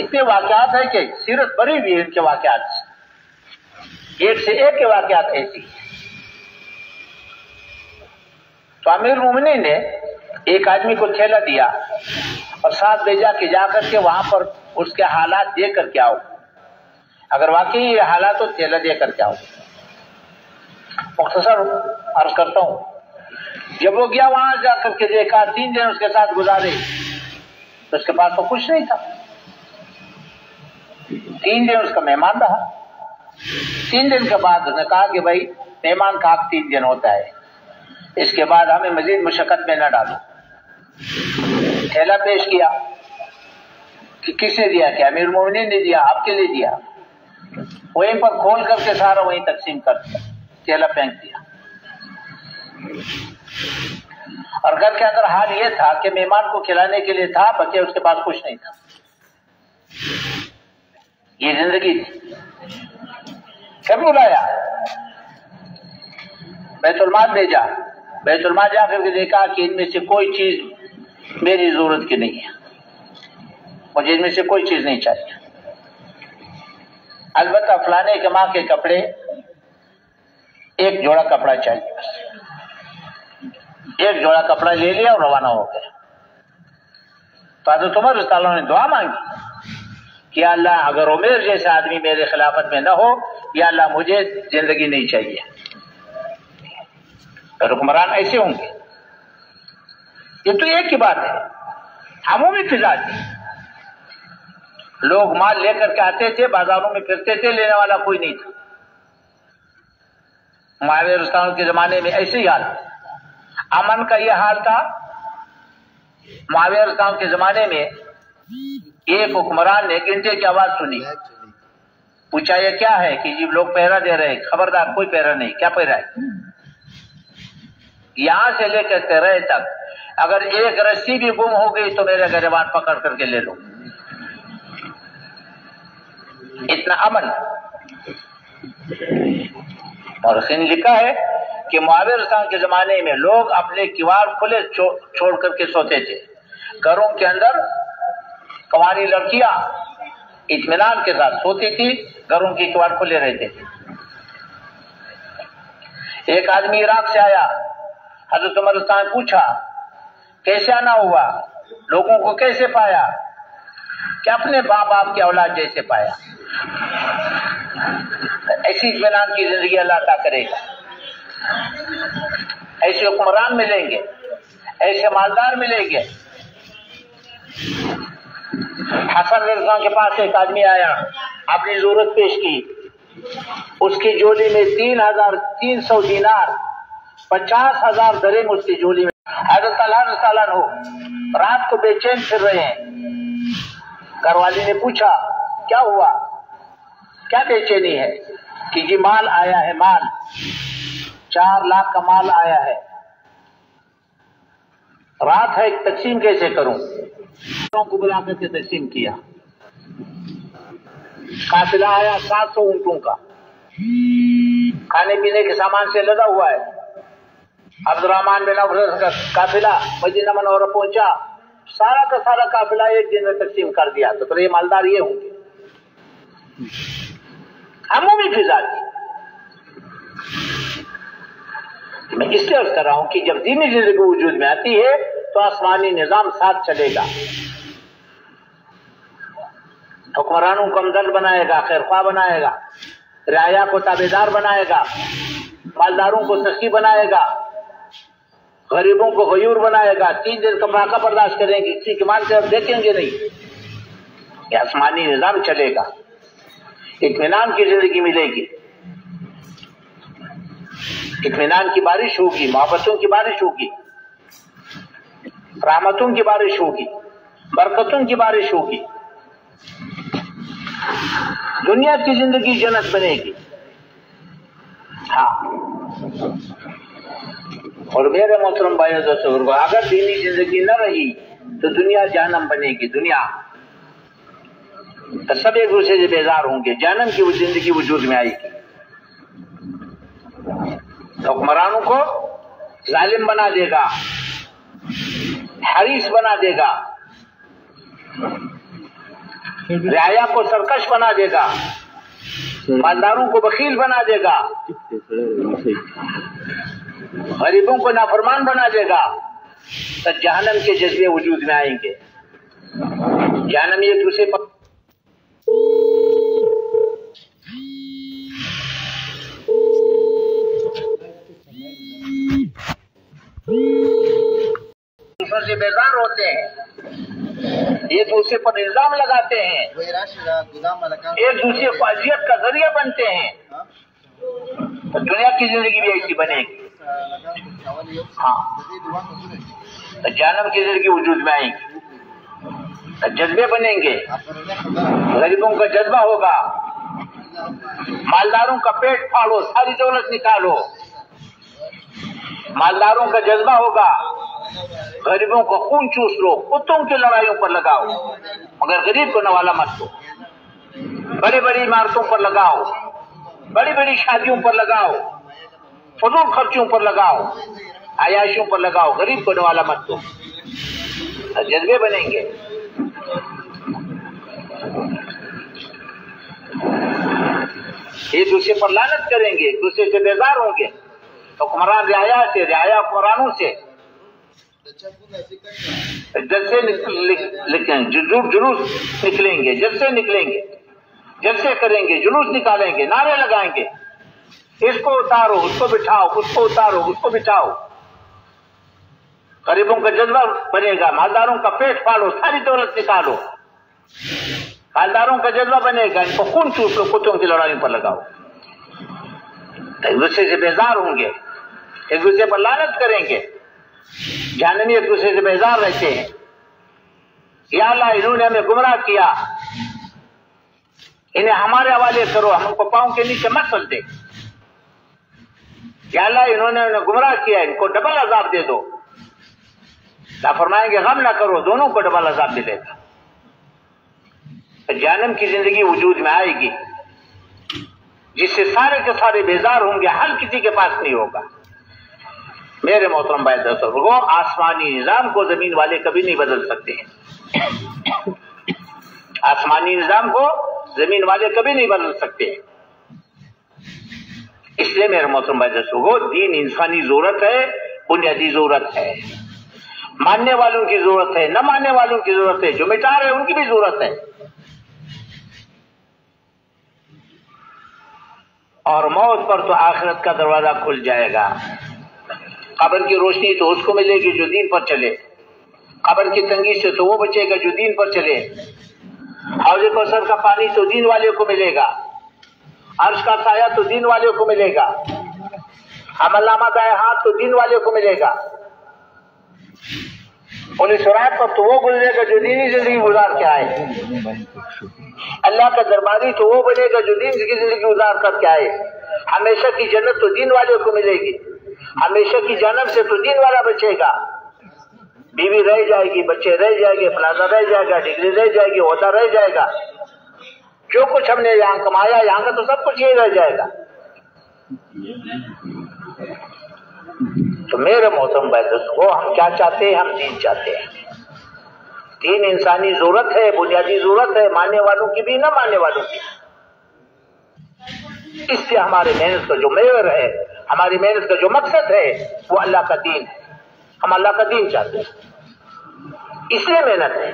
اتنے واقعات ہیں کہ سیرت بری ہوئی ہے ان کے واقعات سے، ایک سے ایک کے واقعات ایسی۔ تو امیر المومنین نے ایک آدمی کو تھیلا دیا اور ساتھ بھیجا کہ جا کر کے وہاں پر اس کے حالات دے کر کے آؤ، اگر واقعی یہ حالات تو تھیلا دے کر کے آؤ۔ مختصر عرض کرتا ہوں، جب وہ گیا وہاں جا کر کے دیکھا 3 دن اس کے ساتھ گزارے تو اس کے پاس تو کچھ نہیں تھا. 3 دن اس کا مہمان رہا. 3 دن کے بعد اس نے کہا کہ بھائی مہمان کا حق 3 دن ہوتا ہے, اس کے بعد ہمیں مزید مشقت میں نہ ڈالو. تھیلا پیش کیا کہ کس نے دیا, کہ امیر المومنین نے دیا, آپ کے لیے دیا. وہیں پر کھول کر کے سارا وہیں تقسیم کر دیا, تھیلا پھینک دیا. اور گھر کے اندر حال یہ تھا کہ مہمان کو کھلانے کے لیے تھا, بچے اس کے پاس کچھ نہیں تھا. یہ زندگی تھی. کب بلایا, بیت المال بھیجا. بیت المال جا کر کے دیکھا کہ ان میں سے کوئی چیز میری ضرورت کی نہیں ہے, مجھے ان میں سے کوئی چیز نہیں چاہیے. البتہ فلانے کے ماں کے کپڑے, ایک جوڑا کپڑا چاہیے بس. ایک جوڑا کپڑا لے لیا اور روانہ ہو گئے. تو حضرت عمر رضی اللہ عنہ نے دعا مانگی کہ اللہ اگر عمر جیسا آدمی میرے خلافت میں نہ ہو, یا اللہ مجھے زندگی نہیں چاہیے. حکمران ایسے ہوں گے. یہ تو ایک کی بات ہے, عمومی فضا تھی. لوگ مال لے کر کے آتے تھے, بازاروں میں پھرتے تھے, لینے والا کوئی نہیں تھا. معاویہ رضی اللہ عنہ کے زمانے میں ایسے ہی حال تھا. امن کا یہ حال تھا. معاویہ رضی اللہ عنہ کے زمانے میں ایک حکمران نے گھنٹے کی آواز سنی, پوچھا یہ کیا ہے, کہ جی لوگ پہرا دے رہے. خبردار کوئی پہرا نہیں. کیا پہرا ہے؟ یہاں سے لے کر تیرے تک اگر ایک رسی بھی گم ہو گئی تو میرے گریبان پکڑ کر کے لے لو. اتنا امن. اور خن لکھا ہے کہ معاویہ رضی اللہ عنہ کے زمانے میں لوگ اپنے کیوار کھلے چھوڑ کر کے سوتے تھے. گھروں کے اندر کنواری لڑکیاں اطمینان کے ساتھ سوتی تھی, گھروں کی کیوار کھلے رہتے تھے. ایک آدمی عراق سے آیا, حضرت عمر رضی اللہ عنہ نے پوچھا کیسے آنا ہوا, لوگوں کو کیسے پایا, کہ اپنے باپ کی اولاد جیسے پایا. ایسی اطمینان کی زندگی اللہ عطا کرے گا. ایسے حکمران ملیں گے, ایسے مالدار ملیں گے. حسن رضی اللہ عنہ کے پاس ایک آدمی آیا, اپنی ضرورت پیش کی. اس کی جولی میں 3,300 دینار, 50,000 درہم اس کی جولی میں. حضرت طلحہ رضی اللہ عنہ رات کو بے چین پھر رہے ہیں. گھر والی نے پوچھا کیا ہوا, کیا بے چینی ہے, کہ جی مال آیا ہے, مال 4 لاکھ کا مال آیا ہے, رات ہے تقسیم کیسے کروں. کو بلا کر کے تقسیم کیا. قافلہ آیا 700 اونٹوں کا, کھانے پینے کے سامان سے لدا ہوا ہے. عبد الرحمن بن عوف کا قافلہ مدینہ منورہ پہنچا, سارا کا سارا قافلہ ایک دن میں تقسیم کر دیا. تو یہ مالدار یہ ہوں گے. عمومی فضا تھی. میں اس لیے عرض کر رہا ہوں کہ جب دینی زندگی وجود میں آتی ہے تو آسمانی نظام ساتھ چلے گا. حکمرانوں کو ہمدرد بنائے گا, خیرخواہ بنائے گا, رعایا کو تابعدار بنائے گا, مالداروں کو سخی بنائے گا, غریبوں کو غیور بنائے گا. 3 دن کا فاقہ برداشت کریں گے, کسی کے مال سے اب دیکھیں گے نہیں. یہ آسمانی نظام چلے گا. اطمینان کی زندگی ملے گی, اطمینان کی بارش ہوگی, محبتوں کی بارش ہوگی, رحمتوں کی بارش ہوگی, برکتوں کی بارش ہوگی. دنیا کی زندگی جنت بنے گی. ہاں, اور میرے محترم بھائیو دوستو, اگر دینی زندگی نہ رہی تو دنیا جہنم بنے گی. دنیا تو سب ایک دوسرے سے بیزار ہوں گے. جہنم کی وہ زندگی وجود میں آئے گی. حکمرانوں کو ظالم بنا دے گا, حریص بنا دے گا, رعایا کو سرکش بنا دے گا, مالداروں کو بخیل بنا دے گا, غریبوں کو نافرمان بنا دے گا. تو جہنم کے جذبے وجود میں آئیں گے. جہنم ایک دوسرے پر دوسروں سے بیزار ہوتے ہیں، ایک دوسرے پر الزام لگاتے ہیں، ایک دوسرے کو اذیت کا ذریعہ بنتے ہیں، تو دنیا کی زندگی بھی ایسی بنے گی، ہاں تو جہنم کی زندگی وجود میں آئے گی، جذبے بنیں گے، غریبوں کا جذبہ ہوگا، مالداروں کا پیٹ پھاڑو ساری دولت نکالو، مالداروں کا جذبہ ہوگا، غریبوں کو خون چوس لو، کتوں کی لڑائیوں پر لگاؤ مگر غریب کو نوالا مت دو، بڑی بڑی عمارتوں پر لگاؤ، بڑی بڑی شادیوں پر لگاؤ، فضول خرچوں پر لگاؤ، عیاشیوں پر لگاؤ، غریب کو نوالا مت دو، جذبے بنیں گے۔ ایک دوسرے پر لعنت کریں گے، ایک دوسرے سے بیزار ہوں گے، حکمران رعایا سے، رعایا حکمرانوں سے، جلسے جلوس نکلیں گے، جلسے نکلیں گے، جلسے کریں گے، جلوس نکالیں گے، نعرے لگائیں گے، اس کو اتارو، اس کو بٹھاؤ، اس کو اتارو، اس کو بٹھاؤ، غریبوں کا جذبہ بنے گا، مالداروں کا پیٹ پالو ساری دولت نکالو، مالداروں کا جذبہ بنے گا، ان کو خون چوس لو، کتوں کی لڑائیوں پر لگاؤ، ایک دوسرے سے بیزار ہوں گے، ایک دوسرے پر لعنت کریں گے، جہنمی ایک دوسرے سے بیزار رہتے ہیں، یا اللہ انہوں نے ہمیں گمراہ کیا، انہیں ہمارے حوالے کرو، ہم ان کو پاؤں کے نیچے مت چل دے، یا اللہ انہوں نے انہیں گمراہ کیا، ان کو ڈبل عذاب دے دو، اللہ فرمائیں گے غم نہ کرو، دونوں کو ڈبل عذاب ملے گا، جہنم کی زندگی وجود میں آئے گی جس سے سارے کے سارے بیزار ہوں گے، حل کسی کے پاس نہیں ہوگا۔ میرے محترم بھائی دوستو، آسمانی نظام کو زمین والے کبھی نہیں بدل سکتے ہیں، آسمانی نظام کو زمین والے کبھی نہیں بدل سکتے ہیں، اس لیے میرے محترم بھائی دوستو، دین انسانی ضرورت ہے، بنیادی ضرورت ہے، ماننے والوں کی ضرورت ہے، نہ ماننے والوں کی ضرورت ہے، جو مٹا رہے ان کی بھی ضرورت ہے، اور موت پر تو آخرت کا دروازہ کھل جائے گا، قبر کی روشنی تو اس کو ملے گی جو دین پر چلے، قبر کی تنگی سے تو وہ بچے گا جو دین پر چلے، حوض کوثر کا پانی تو دین والے کو ملے گا، عرش کا سایہ تو دین والے کو ملے گا، عمل نامہ دائیں ہاتھ تو دین والے کو ملے گا، پولیس رات پر تو وہ گزرے گا جو دینی زندگی گزار کے آئے، اللہ کا درباری تو وہ بنے گا جو دین کی زندگی گزار کر کے آئے، ہمیشہ کی جنت تو دین والے کو ملے گی، ہمیشہ کی جہنم سے تو دین والا بچے گا، بیوی رہ جائے گی، بچے رہ جائیں گے، پلازہ رہ جائے گا، ڈگری رہ جائے گی، عہدہ رہ جائے گا، جو کچھ ہم نے یہاں کمایا یہاں کا تو سب کچھ یہی رہ جائے گا۔ تو میرے محترم بھائی دوستو، ہم کیا چاہتے ہیں؟ ہم دین چاہتے ہیں، دین انسانی ضرورت ہے، بنیادی ضرورت ہے، ماننے والوں کی بھی نہ ماننے والوں کی، اس سے ہمارے محنت کا جو محور ہے، ہماری محنت کا جو مقصد ہے وہ اللہ کا دین ہے، ہم اللہ کا دین چاہتے ہیں، اس لیے محنت ہے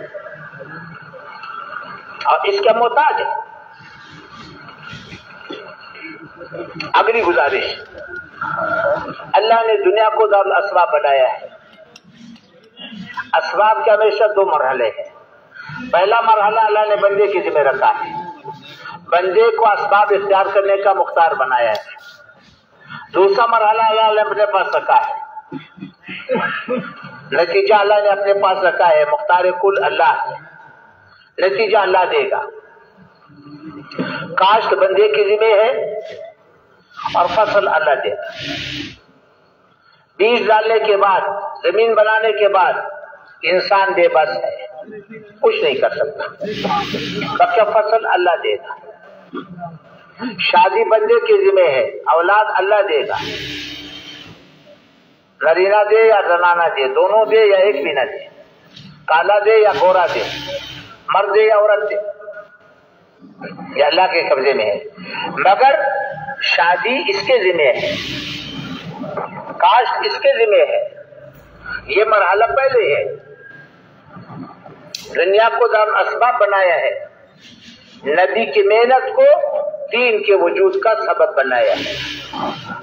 اور اس کا محتاج ہے۔ اگلی گزارش، اللہ نے دنیا کو دار الاسباب بنایا ہے، اسباب کے ہمیشہ دو مرحلے ہیں، پہلا مرحلہ اللہ نے بندے کے ذمہ رکھا ہے، بندے کو اسباب اختیار کرنے کا مختار بنایا ہے، دوسرا مرحلہ اللہ نے اپنے پاس رکھا ہے، نتیجہ اللہ نے اپنے پاس رکھا ہے، مختار کل اللہ ہے، نتیجہ اللہ دے گا، کاشت بندے کے ذمہ ہے اور فصل اللہ دے گا، بیج ڈالنے کے بعد، زمین بنانے کے بعد انسان بے بس ہے، کچھ نہیں کر سکتا، کچا فصل اللہ دے گا، شادی بندے کے ذمہ ہے، اولاد اللہ دے گا، نرینہ دے یا زنانہ دے، دونوں دے یا ایک بھی نہ دے، کالا دے یا گورا دے، مرد دے یا عورت دے، یہ اللہ کے قبضے میں ہے، مگر شادی اس کے ذمہ ہے، کاشت اس کے ذمہ ہے، یہ مرحلہ پہلے ہے، دنیا کو دار اسباب بنایا ہے، نبی کی محنت کو دین کے وجود کا سبب بنایا ہے،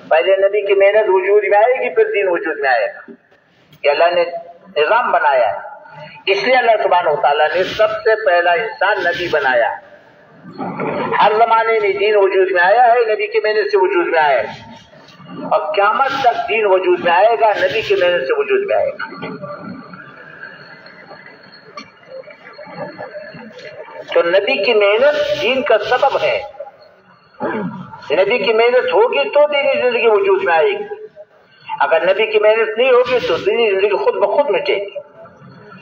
پہلے نبی کی محنت وجود میں آئے گی پھر دین وجود میں آئے گا، کہ اللہ نے نظام بنایا ہے، اس لیے اللہ سبحانہ و تعالیٰ نے سب سے پہلا انسان نبی بنایا۔ ہر زمانے میں دین وجود میں آیا ہے، نبی کی محنت سے وجود میں آیا ہے، اور قیامت تک دین وجود میں آئے گا، نبی کی محنت سے وجود میں آئے گا۔ تو نبی کی محنت دین کا سبب ہے، نبی کی محنت ہوگی تو دینی زندگی وجود میں آئے گی، اگر نبی کی محنت نہیں ہوگی تو دینی زندگی خود بخود مٹے گی،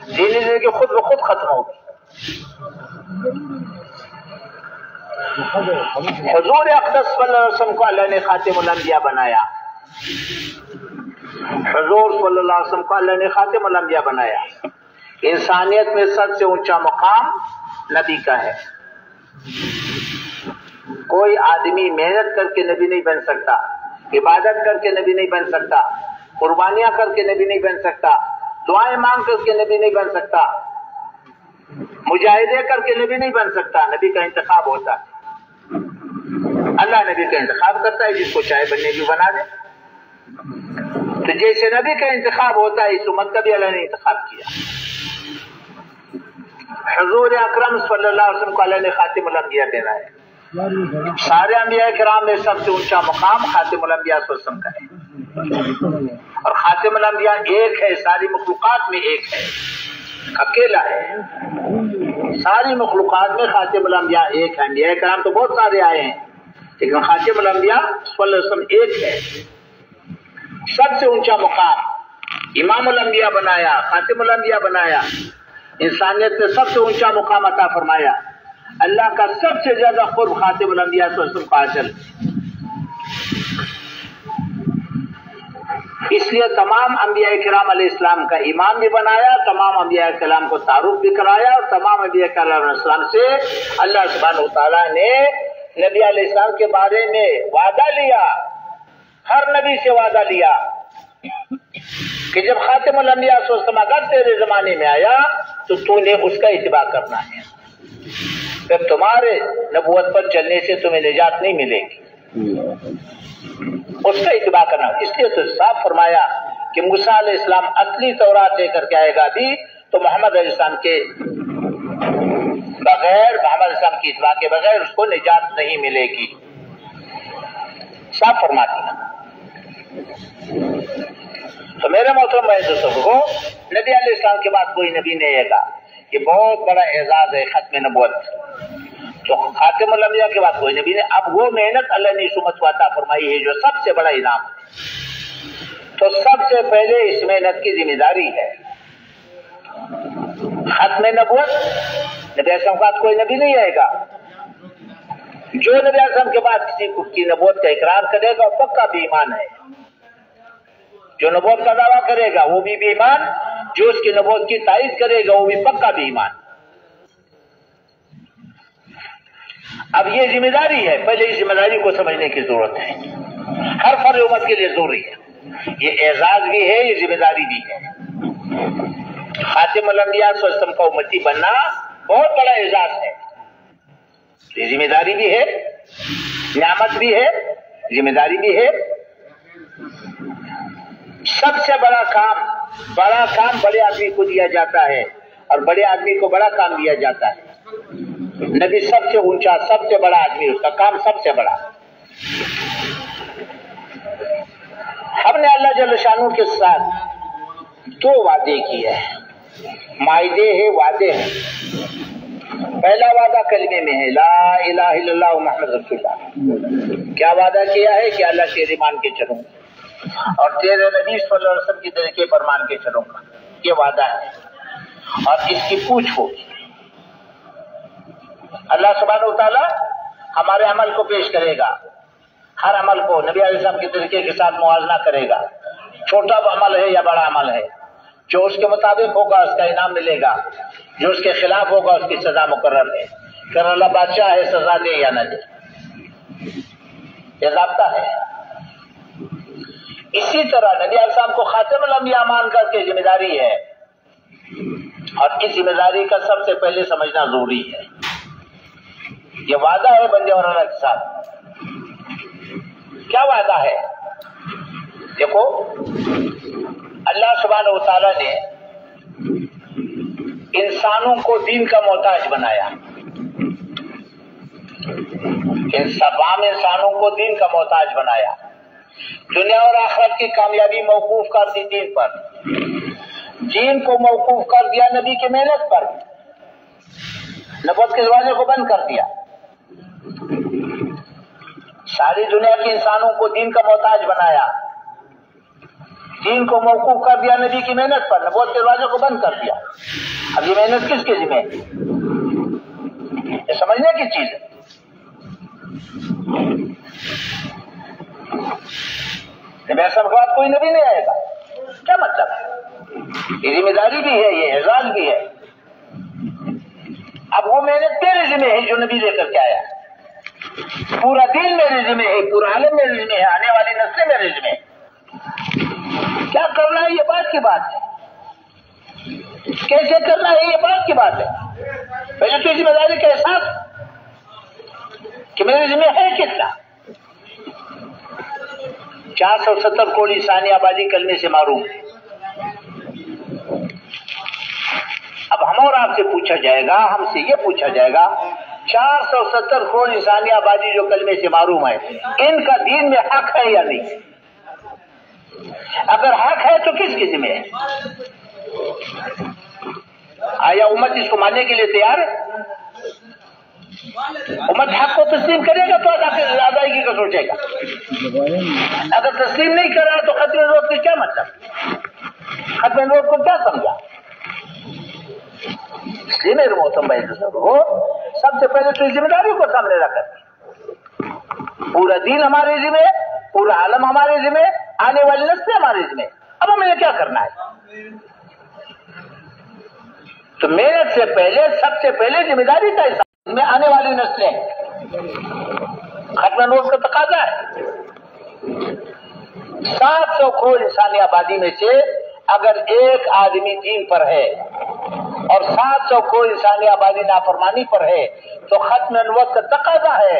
دینی زندگی خود بخود ختم ہوگی۔ حضور اقدس صلی اللہ علیہ وسلم کو اللہ نے خاتم الانبیاء بنایا، حضور صلی اللہ علیہ وسلم کو اللہ نے خاتم الانبیاء بنایا۔ انسانیت میں سب سے اونچا مقام نبی کا ہے۔ کوئی آدمی محنت کر کے نبی نہیں بن سکتا، عبادت کر کے نبی نہیں بن سکتا، قربانیاں کر کے نبی نہیں بن سکتا، دعائیں مانگ کر کے نبی نہیں بن سکتا، مجاہدے کر کے نبی نہیں بن سکتا۔ نبی کا انتخاب ہوتا ہے، اللہ نبی کا انتخاب کرتا ہے، جس کو چاہے بننے بھی بنا دے۔ تو جیسے نبی کا انتخاب ہوتا ہے، اس امت کا بھی اللہ نے انتخاب کیا۔ حضور اکرم صلی اللہ علیہ وسلم کو اللہ نے خاتم الانبیاء دینا ہے۔ سارے انبیاء کرام میں سب سے اونچا مقام خاتم الانبیاء صلی اللہ علیہ وسلم کا ہے، اور خاتم الانبیاء ایک ہے، ساری مخلوقات میں ایک ہے، اکیلا ہے۔ ساری مخلوقات میں خاتم الانبیاء ایک ہے۔ انبیاء کرام تو بہت سارے آئے ہیں، لیکن خاتم الانبیاء صلی اللہ علیہ وسلم ایک ہے، سب سے اونچا مقام۔ امام الانبیاء بنایا، خاتم الانبیاء بنایا، انسانیت سے سب سے اونچا مقام عطا فرمایا۔ اللہ کا سب سے زیادہ قرب خاتم الانبیاء صلی اللہ علیہ وسلم کو حاصل۔ اس لیے تمام انبیاء کرام علیہ السلام کا امام بھی بنایا، تمام انبیاء کرام کو تعارف بھی کرایا، اور تمام انبیاء کرام علیہ السلام سے اللہ سبحانہ و تعالیٰ نے نبی علیہ السلام کے بارے میں وعدہ لیا، ہر نبی سے وعدہ لیا کہ جب خاتم الانبیاء صلی اللہ علیہ وسلم اگر تیرے زمانے میں آیا تو نے اس کا اتباع کرنا ہے، پھر تمہارے نبوت پر چلنے سے تمہیں نجات نہیں ملے گی، اس کا اتباع کرنا۔ اس لیے تو صاف فرمایا کہ موسیٰ علیہ السلام اصلی تورات لے کر کے آئے گا بھی تو محمد علیہ السلام کے بغیر، محمد علیہ السلام کی اتباع کے بغیر اس کو نجات نہیں ملے گی، صاف فرما دیا۔ تو میرے محترم بھائی دوستوں، نبی علیہ السلام کے بعد کوئی نبی نہیں آئے گا، یہ بہت بڑا اعزاز ہے ختم نبوت۔ تو خاتم الانبیاء کے بعد کوئی نبی نہیں۔ اب وہ محنت اللہ نے اس امت کو عطا فرمائی ہے جو سب سے بڑا انعام ہے، تو سب سے پہلے اس محنت کی ذمہ داری ہے ختم نبوت۔ نبی علیہ السلام کے بعد کوئی نبی نہیں آئے گا، جو نبی علیہ السلام کے بعد کسی کی نبوت کا اقرار کرے گا وہ پکا بھی ایمان ہے، جو نبوت کا دعویٰ کرے گا وہ بھی ایمان، جو اس کی نبوت کی تائید کرے گا وہ بھی پکا بھی ایمان۔ اب یہ ذمہ داری ہے، پہلے اس ذمہ داری کو سمجھنے کی ضرورت ہے، ہر فرد امت کے لیے ضروری ہے، یہ اعزاز بھی ہے، یہ ذمہ داری بھی ہے۔ خاتم الانبیاء صلی اللہ علیہ وسلم کا امتی بننا بہت بڑا اعزاز ہے، یہ ذمہ داری بھی ہے، نعمت بھی ہے، ذمہ داری بھی ہے۔ سب سے بڑا کام بڑے آدمی کو دیا جاتا ہے، اور بڑے آدمی کو بڑا کام دیا جاتا ہے۔ نبی سب سے اونچا، سب سے بڑا آدمی، اس کا کام سب سے بڑا۔ ہم نے اللہ جل شانہ کے ساتھ دو وعدے کیے ہیں، معاہدے ہیں، وعدے ہیں۔ پہلا وعدہ کلمے میں ہے، لا الہ الا اللہ محمد رسول اللہ۔ کیا وعدہ کیا ہے کہ اللہ تیرے مان کے چلوں گا اور تیرے نبی صلی اللہ علیہ وسلم کے طریقے پر مان کے چلوں گا، یہ وعدہ ہے، اور اس کی پوچھ ہوگی۔ اللہ سبحانہ وتعالی ہمارے عمل کو پیش کرے گا، ہر عمل کو نبی علیہ السلام کے طریقے کے ساتھ موازنہ کرے گا، چھوٹا عمل ہے یا بڑا عمل ہے، جو اس کے مطابق ہوگا اس کا انعام ملے گا، جو اس کے خلاف ہوگا اس کی سزا مقرر ہے۔ پھر اللہ بادشاہ ہے، سزا دے یا نہ دے، یہ ضابطہ ہے۔ اسی طرح نبی علیہ السلام کو خاتم الانبیاء مان کر کے ذمہ داری ہے، اور اس ذمہ داری کا سب سے پہلے سمجھنا ضروری ہے۔ یہ وعدہ ہے بندے اور اللہ کے ساتھ۔ کیا وعدہ ہے؟ دیکھو، اللہ سبحانہ و تعالیٰ نے انسانوں کو دین کا محتاج بنایا، تمام انسانوں کو دین کا محتاج بنایا، دنیا اور آخرت کی کامیابی موقوف کر دی دین پر، دین کو موقوف کر دیا نبی کی محنت پر، نبوت کے دروازے کو بند کر دیا، ساری دنیا کے انسانوں کو دین کا محتاج بنایا، دین کو موقوف کر دیا نبی کی محنت پر، نبوت کے دروازے کو بند کر دیا۔ اب یہ محنت کس کے ذمہ ہے؟ یہ سمجھنے کی چیز ہے۔ ایسا بات کوئی نبی نہیں آئے گا، کیا مطلب ہے؟ یہ ذمہ داری بھی ہے، یہ اعزاز بھی ہے۔ اب وہ محنت تیرے ذمہ ہے جو نبی لے کر کے آیا، پورا دین میرے ذمہ ہے، پورا عالم میرے ذمہ ہے، آنے والی نسلیں میرے ذمہ ہے۔ کیا کرنا ہے یہ بات کی بات ہے، کیسے کرنا ہے یہ بات کی بات ہے۔ پہلے تو ذمہ داری کا احساس کہ میرے ذمہ ہے کتنا۔ 470 کروڑ انسانی آبادی کلمے سے معروم ہے۔ اب ہم اور آپ سے پوچھا جائے گا، ہم سے یہ پوچھا جائے گا 470 کروڑ انسانی آبادی جو کلمے سے معروم ہے، ان کا دین میں حق ہے یا نہیں؟ اگر حق ہے تو کس کے ذمہ ہے؟ آیا امت اس کو ماننے کے لیے تیار ہے؟ امت حق کو تسلیم کرے گا تو ادائیگی کا سوچے گا، اگر تسلیم نہیں کر رہا تو ختم نبوت کا کیا مطلب؟ ختم نبوت کو کیا سمجھا؟ اس لیے میرے محترم بھائی ہو، سب سے پہلے تو ذمہ داری کو سامنے رکھ، پورا دین ہمارے ذمہ ہے، پورا عالم ہمارے ذمہ ہے، آنے والی نسلیں ہمارے ذمہ ہے۔ اب ہمیں کیا کرنا ہے؟ تو محنت سے پہلے سب سے پہلے ذمہ داری کا حساب میں آنے والی نسلیں، ختم نبوت کا تقاضا ہے۔ 700 کروڑ انسانی آبادی میں سے اگر ایک آدمی دین پر ہے اور 700 کروڑ انسانی آبادی نافرمانی پر ہے تو ختم نبوت کا تقاضا ہے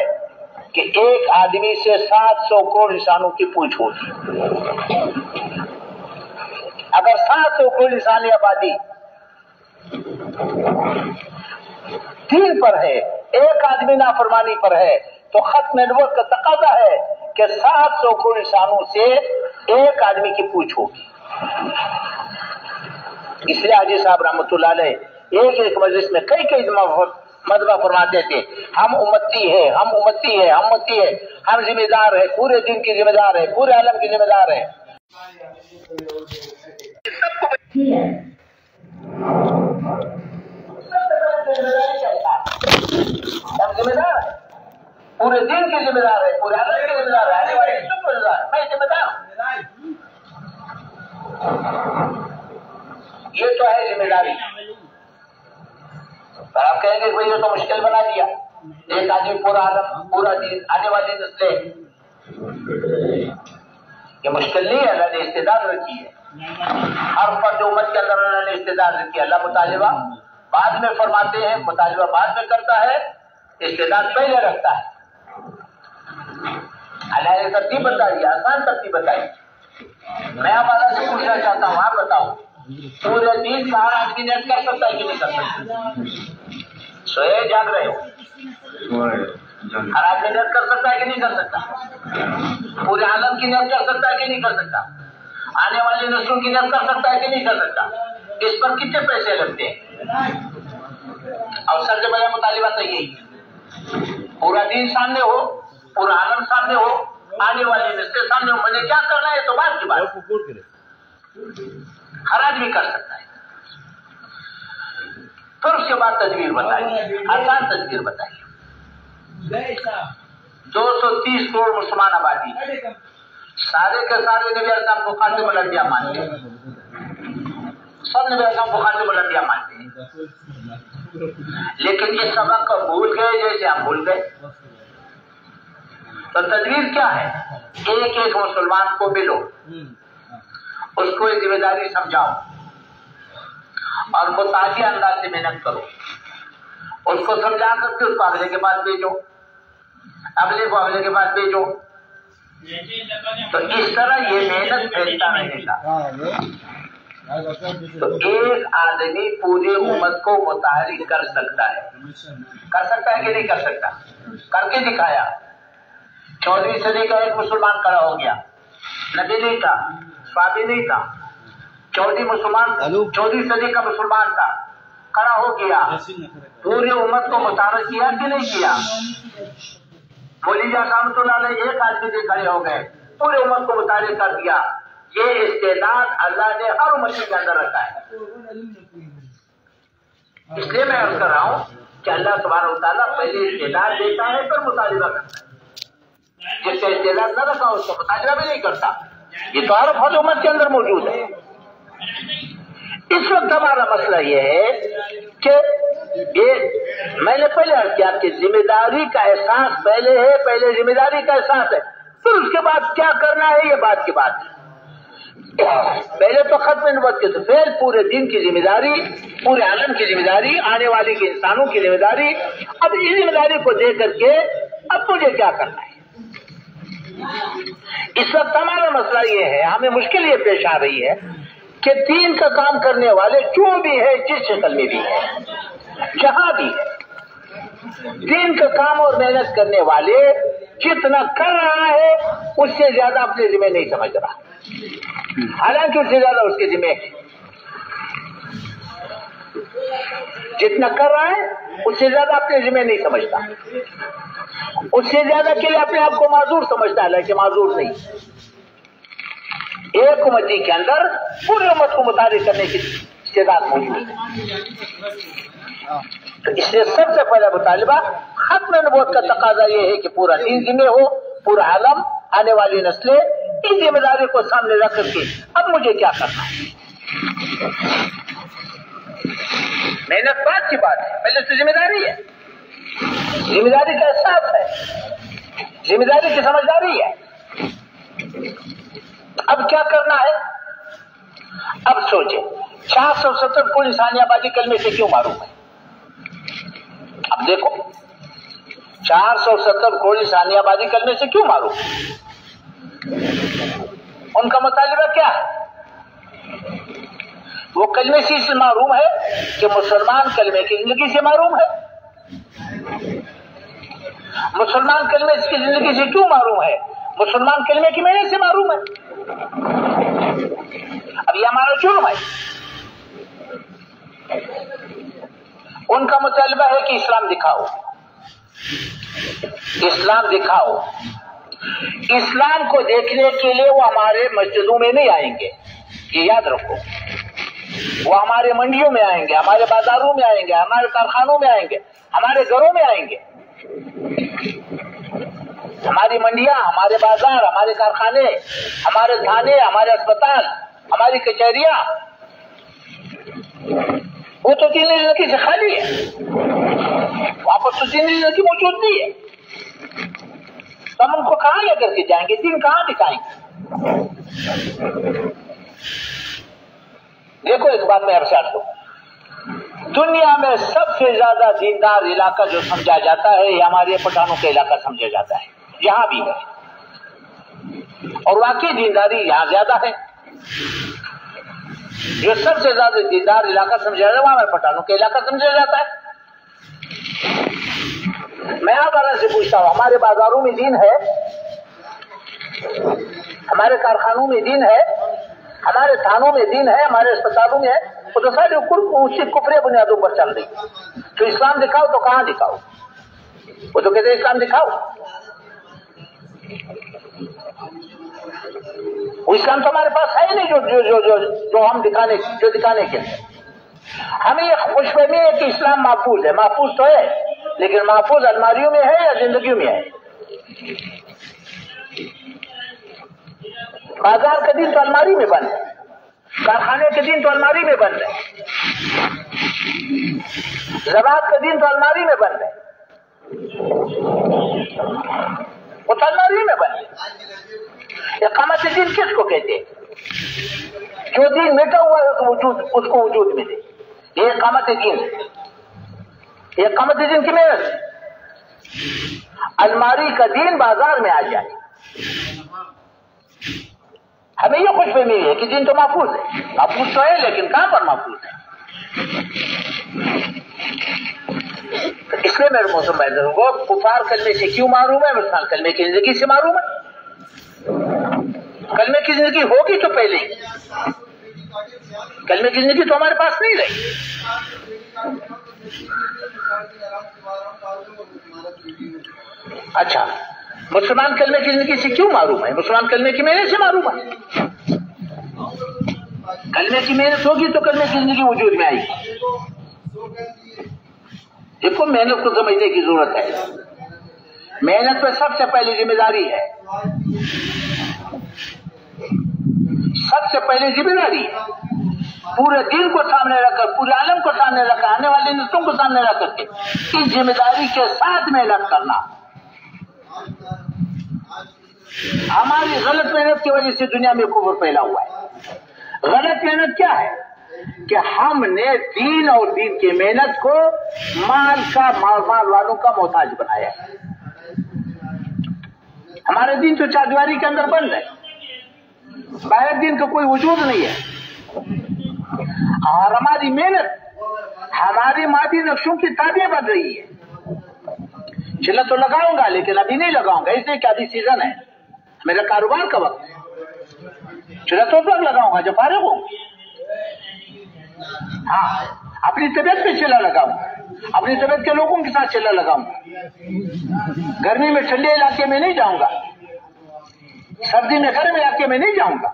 کہ ایک آدمی سے 700 کروڑ انسانوں کی پوچھ ہوگی۔ اگر 700 کروڑ انسانی آبادی دین پر ہے، ایک آدمی نافرمانی پر ہے تو ختم نبوت کا تقاضا ہے کہ 700 کروڑ انسانوں سے ایک آدمی کی پوچھ ہوگی۔ اس لیے حاجی صاحب رحمۃ اللہ علیہ ایک مجلس میں کئی مذبح فرماتے تھے، ہم امتی ہے، ہم امتی ہے، ہم امتی ہے، ہم ذمہ دار ہے، پورے دین کی ذمہ دار ہے، پورے عالم کی ذمہ دار ہے۔ ہم ذمہ دار ہے، پورے دین کی ذمہ دار ہے، پورے عالم کی ذمہ دار ہے، آنے والے سب کو ذمہ دار ہے، میں ذمہ دار ہوں۔ یہ تو ہے ذمہ داری۔ آپ کہیں گے بھائی یہ تو مشکل بنا دیا، ایک آدمی پورا عالم، پورا دین، آنے والی نسلیں۔ یہ مشکل نہیں ہے، اللہ نے استعداد رکھی ہے، ہر فرد امت کے اندر اللہ نے استعداد رکھی ہے۔ اللہ مطالبہ بعد میں فرماتے ہیں، مطالبہ بعد میں کرتا ہے، استعداد پہلے رکھتا ہے۔ اللہ نے ترتیب بتائی، آسان ترتیب بتائی۔ میں آپ سے پوچھنا چاہتا ہوں، آپ بتاؤ پورے دین کا ہر آدمی نیت کر سکتا ہے کہ نہیں کر سکتا؟ سوئے جاگ رہے ہو، ہر آدمی نیت کر سکتا ہے کہ نہیں کر سکتا؟ پورے عالم کی نیت کر سکتا ہے کہ نہیں کر سکتا؟ آنے والی نسلوں کی نیت کر سکتا ہے کہ نہیں کر سکتا؟ اس پر کتنے پیسے لگتے ہیں؟ اور سب سے بڑا مطالبہ تو یہی، پورا دین سامنے ہو، پورا عالم سامنے ہو، آنے والی نسلیں سامنے ہو، مجھے کیا کرنا ہے تو بات کی بات ہر آدمی کر سکتا ہے۔ پھر اس کے بعد تدبیر بتائیے، آسان تدبیر بتائیے۔ 230 کروڑ مسلمان آبادی، سارے کے سارے نبی علیہ السلام کو خاتم الانبیاء مانتے ہیں، سب نبی علیہ السلام کو خاتم الانبیاء مانتے ہیں، لیکن یہ سبق کو بھول گئے جیسے ہم بھول گئے۔ تو تدبیر کیا ہے؟ ایک ایک مسلمان کو ملو، اس کو ایک ذمہ داری سمجھاؤ اور متعدی انداز سے محنت کرو، اس کو سمجھا کر کے اس کو اگلے کے پاس بھیجو، اگلے کو اگلے کے پاس بھیجو، تو اس طرح یہ محنت پھیلتا رہے گا۔ تو ایک آدمی پوری امت کو متحرک کر سکتا ہے کہ نہیں کر سکتا؟ کر کے دکھایا۔ 14ویں صدی کا ایک مسلمان کھڑا ہو گیا، نبی نہیں تھا، صحابی نہیں تھا، 14ویں صدی کا مسلمان تھا، کھڑا ہو گیا، پوری امت کو متحرک کیا کہ نہیں کیا؟ مولوی رحمۃ اللہ علیہ ایک آدمی سے کھڑے ہو گئے، پورے امت کو متحرک کر دیا۔ یہ استعداد اللہ نے ہر امت کے اندر رکھا ہے۔ اس لیے میں عرض کر رہا ہوں کہ اللہ سبحانہ و تعالیٰ پہلے استعداد دیتا ہے پھر مطالبہ کرتا ہے۔ جس سے استعداد نہ رکھا اس کا مطالبہ بھی نہیں کرتا۔ یہ تو ہر امت کے اندر موجود ہے۔ اس وقت ہمارا مسئلہ یہ ہے کہ میں نے پہلے عرض کیا کہ ذمہ داری کا احساس پہلے ہے، پہلے ذمہ داری کا احساس ہے، پھر اس کے بعد کیا کرنا ہے یہ بات کی بات ہے۔ پہلے تو ختم نبوت کے تو پھر پورے دین کی ذمہ داری، پورے عالم کی ذمہ داری، آنے والے کے انسانوں کی ذمہ داری۔ اب اس ذمہ داری کو دے کر کے اب مجھے کیا کرنا ہے؟ اس وقت ہمارا مسئلہ یہ ہے، ہمیں مشکل یہ پیش آ رہی ہے کہ دین کا کام کرنے والے جو بھی ہے، جس شکل میں بھی ہے، جہاں بھی ہے، دین کا کام اور محنت کرنے والے جتنا کر رہا ہے اس سے زیادہ اپنے ذمہ نہیں سمجھ رہا، حالانکہ اس سے زیادہ اس کے ذمہ ہے۔ جتنا کر رہا ہے اس سے زیادہ اپنے ذمہ نہیں سمجھتا، اس سے زیادہ کے لیے اپنے آپ کو معذور سمجھتا ہے، لیکن معذور نہیں۔ ایک امتی کے اندر پوری امت کو متحرک کرنے کی استعداد موجود ہے۔ تو اس لیے سب سے پہلا مطالبہ ختم نبوت کا تقاضا یہ ہے کہ پورا دین ذمہ ہو، پورا عالم، آنے والی نسلیں اس ذمہ داری کو سامنے رکھ کر کے اب مجھے کیا کرنا ہے؟ محنت بات کی بات ہے، پہلے تو ذمہ داری ہے، ذمہ داری کا احساس ہے، ذمہ داری کی سمجھداری ہے۔ اب کیا کرنا ہے؟ اب سوچیں 470 کل انسانی آبادی کلمے سے کیوں معروم ہے؟ اب دیکھو 470 کروڑ انسانی آبادی کلمے سے کیوں معروم ہے؟ ان کا مطالبہ کیا ہے؟ وہ کلمے سے اس معروم ہے کہ مسلمان کلمے کی زندگی سے معروم ہے۔ مسلمان کلمے کی زندگی سے کیوں معروم ہے؟ مسلمان کلمے کی محنت سے معروم ہے۔ اب یہ ہمارا جرم ہے۔ ان کا مطالبہ ہے کہ اسلام دکھاؤ، اسلام دکھاؤ۔ اسلام کو دیکھنے کے لیے وہ ہمارے مسجدوں میں نہیں آئیں گے، یہ یاد رکھو۔ وہ ہمارے منڈیوں میں آئیں گے، ہمارے بازاروں میں آئیں گے، ہمارے کارخانوں میں آئیں گے، ہمارے گھروں میں آئیں گے۔ ہماری منڈیاں، ہمارے بازار، ہمارے کارخانے، ہمارے تھانے، ہمارے اسپتال، ہماری کچہریاں، وہ تو دین زندگی سے خالی ہے، وہاں پر تو دین زندگی موجود نہیں ہے۔ تو ہم ان کو کہاں لے کر کے جائیں گے؟ دین کہاں دکھائیں گے؟ دیکھو ایک بات میں ارشاد کروں، دنیا میں سب سے زیادہ دیندار علاقہ جو سمجھا جاتا ہے یہ ہمارے پٹھانوں کا علاقہ سمجھا جاتا ہے، یہاں بھی ہے، اور واقعی دینداری یہاں زیادہ ہے۔ جو سب سے زیادہ دیندار علاقہ سمجھا جاتا ہے وہ ہمارے پٹھانوں کا علاقہ سمجھا جاتا ہے۔ میں آپ سے پوچھتا ہوں، ہمارے بازاروں میں دین ہے، ہمارے کارخانوں میں دین ہے، ہمارے تھانوں میں دین ہے، ہمارے اسپتالوں میں ہے، وہ تو سارے اسی کفری بنیادوں پر چل رہی ہے۔ تو اسلام دکھاؤ تو کہاں دکھاؤ؟ وہ تو کہتے ہیں اسلام دکھاؤ، وہ اسلام تو ہمارے پاس ہے نہیں جو ہم دکھانے کے لیے۔ ہمیں یہ خوش فہمی ہے کہ اسلام محفوظ ہے، محفوظ تو ہے، لیکن محفوظ الماریوں میں ہے یا زندگیوں میں ہے؟ بازار کا دین تو الماری میں بند ہے، کارخانے کے دین تو الماری میں بند ہے، زراعت کا دین تو الماری میں بند ہے، وہ تو الماری میں بند ہے۔ اقامت دین کس کو کہتے ہیں؟ جو دین مٹا ہوا ہے اس کو وجود میں دے، یہ اقامت دین ہے۔ یہ اقامت دین کی محنت، الماری کا دین بازار میں آ جائے، ہمیں یہ خوش فہمی ہے کہ دین تو محفوظ ہے، محفوظ تو ہے لیکن کہاں پر محفوظ ہے؟ تو اس لیے میرے موسم بھائی کو کفار کلمے سے کیوں معروم ہے، مسلمان کلمے کی زندگی سے معروم ہے؟ کلمے کی زندگی ہوگی تو پہلے ہی، کلمے کی زندگی تو ہمارے پاس نہیں رہی۔ اچھا، مسلمان کلمے کی زندگی سے کیوں معروم ہے؟ مسلمان کلمے کی محنت سے معروم ہے۔ کلمے کی محنت ہوگی تو کلمے کی زندگی وجود میں آئے گی۔ دیکھو محنت کو سمجھنے کی ضرورت ہے۔ محنت پہ سب سے پہلی ذمہ داری ہے، سب سے پہلی ذمہ داری ہے پورے دین کو سامنے رکھ کر، پورے عالم کو سامنے رکھ کر، آنے والی نسلوں کو سامنے رکھ کر کے اس ذمہ داری کے ساتھ محنت کرنا۔ ہماری غلط محنت کی وجہ سے دنیا میں کفر پھیلا ہوا ہے۔ غلط محنت کیا ہے کہ ہم نے دین اور دین کی محنت کو مال والوں کا محتاج بنایا ہے۔ ہمارا دین تو چادواری کے اندر بند ہے، باہر دین کا کوئی وجود نہیں ہے، اور ہماری محنت ہماری مادی نقشوں کی تابع بن رہی ہے۔ چلا تو لگاؤں گا لیکن ابھی نہیں لگاؤں گا، اس لیے کہ ابھی سیزن ہے، میرا کاروبار کا وقت ہے۔ چلا تو وقت لگاؤں گا جب فارغ ہوں۔ ہاں، اپنی طبیعت پہ چلا لگاؤں گا، اپنی طبیعت کے لوگوں کے ساتھ چلا لگاؤں گا۔ گرمی میں ٹھنڈے علاقے میں نہیں جاؤں گا، سردی میں گرم علاقے میں نہیں جاؤں گا،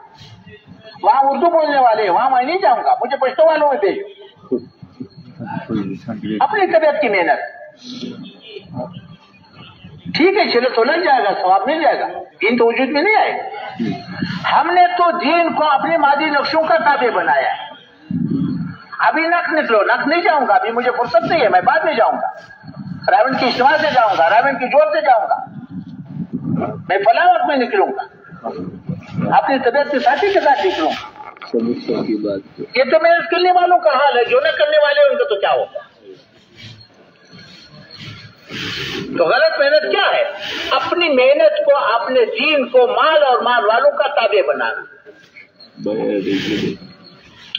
وہاں اردو بولنے والے وہاں میں نہیں جاؤں گا، مجھے پشتو والوں میں بھیجو۔ اپنی طبیعت کی محنت ٹھیک ہے، چلو تو لگ جائے گا، ثواب مل جائے گا، دین تو وجود میں نہیں آئے گا۔ ہم نے تو دین کو اپنے مادی نقشوں کا تابع بنایا ہے۔ ابھی نق نکلو، نق نہیں جاؤں گا، ابھی مجھے فرصت نہیں ہے، میں بعد میں جاؤں گا، راون کی اجتماع سے جاؤں گا، راون کی جوڑ سے جاؤں گا، میں فلاں وقت میں نکلوں گا، اپنی طبیعت کے ساتھی کے ساتھ نکلوں گا۔ یہ تو محنت کرنے والوں کا حال ہے، جو نہ کرنے والے ان کا تو کیا ہوگا؟ تو غلط محنت کیا ہے؟ اپنی محنت کو، اپنے دین کو مال اور مال والوں کا تابع بنانا،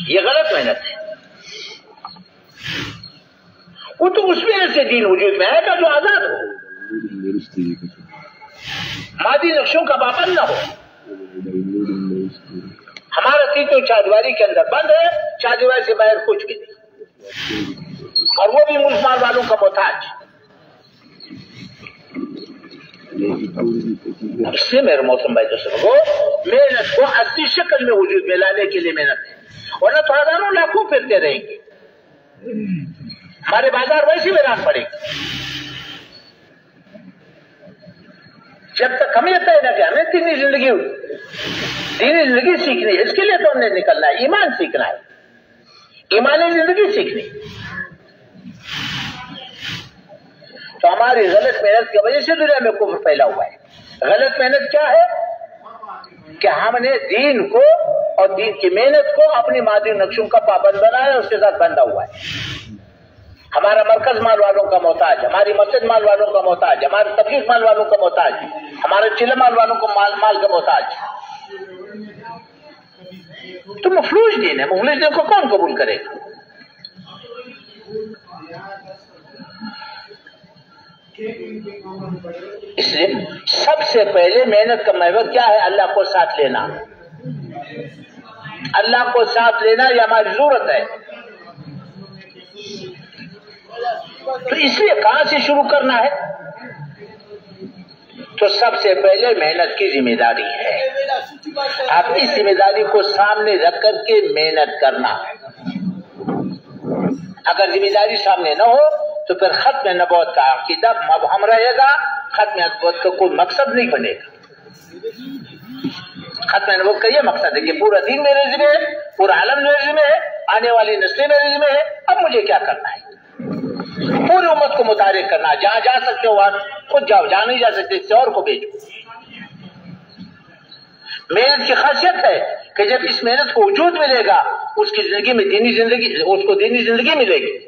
یہ غلط محنت ہے۔ وہ تو اس محنت سے دین وجود میں آئے گا جو آزاد ہو، مادی نقشوں کا پابند نہ ہو۔ ہمارا دین تو چادواری کے اندر بند ہے، چادواری سے باہر کچھ بھی نہیں، اور وہ بھی ملک مال والوں کا محتاج۔ اس سے میرے موسم بھائی دوستوں کو محنت کو اصلی شکل میں وجود میں لانے کے لیے محنت ہے، ورنہ تو ہزاروں لاکھوں پھرتے رہیں گے، ہمارے بازار ویسے ویران پڑے گی۔ جب تک ہمیں طے نہ کہ ہمیں دینی زندگی سیکھنی ہے، اس کے لیے تو ہم نے نکلنا ہے، ایمان سیکھنا ہے، ایمانی زندگی سیکھنی۔ تو ہماری غلط محنت کی وجہ سے دنیا میں کفر پھیلا ہوا ہے۔ غلط محنت کیا ہے کہ ہم نے دین کو اور دین کی محنت کو اپنی مادی نقشوں کا پابند بنایا، اس کے ساتھ بندھا ہوا ہے۔ ہمارا مرکز مال والوں کا محتاج، ہماری مسجد مال والوں کا محتاج، ہمارے تبلیغ مال والوں کا محتاج، ہمارے چلے مال والوں کو مال کا محتاج۔ تو مفلوج دین ہے، مفلوج دین کو کون قبول کرے گا؟ اس لیے سب سے پہلے محنت کا محور کیا ہے؟ اللہ کو ساتھ لینا، اللہ کو ساتھ لینا یہ ہماری ضرورت ہے۔ تو اس لیے کہاں سے شروع کرنا ہے؟ تو سب سے پہلے محنت کی ذمہ داری ہے، اپنی ذمہ داری کو سامنے رکھ کر کے محنت کرنا۔ اگر ذمہ داری سامنے نہ ہو تو پھر ختم نبوت کا عقیدہ مبہم رہے گا، ختم نبوت کا کوئی مقصد نہیں بنے گا۔ ختم نبوت کا یہ مقصد ہے کہ پورا دین میرے ذمہ ہے، پورا عالم میرے ذمہ ہے، آنے والی نسلیں میرے ذمہ ہے، اب مجھے کیا کرنا ہے؟ پوری امت کو متحرک کرنا، جہاں جا سکتے ہو وہاں خود جاؤ، جہاں نہیں جا سکتے اس سے اور کو بھیجو۔ محنت کی خاصیت ہے کہ جب اس محنت کو وجود ملے گا، اس کی زندگی میں اس کو دینی زندگی ملے گی۔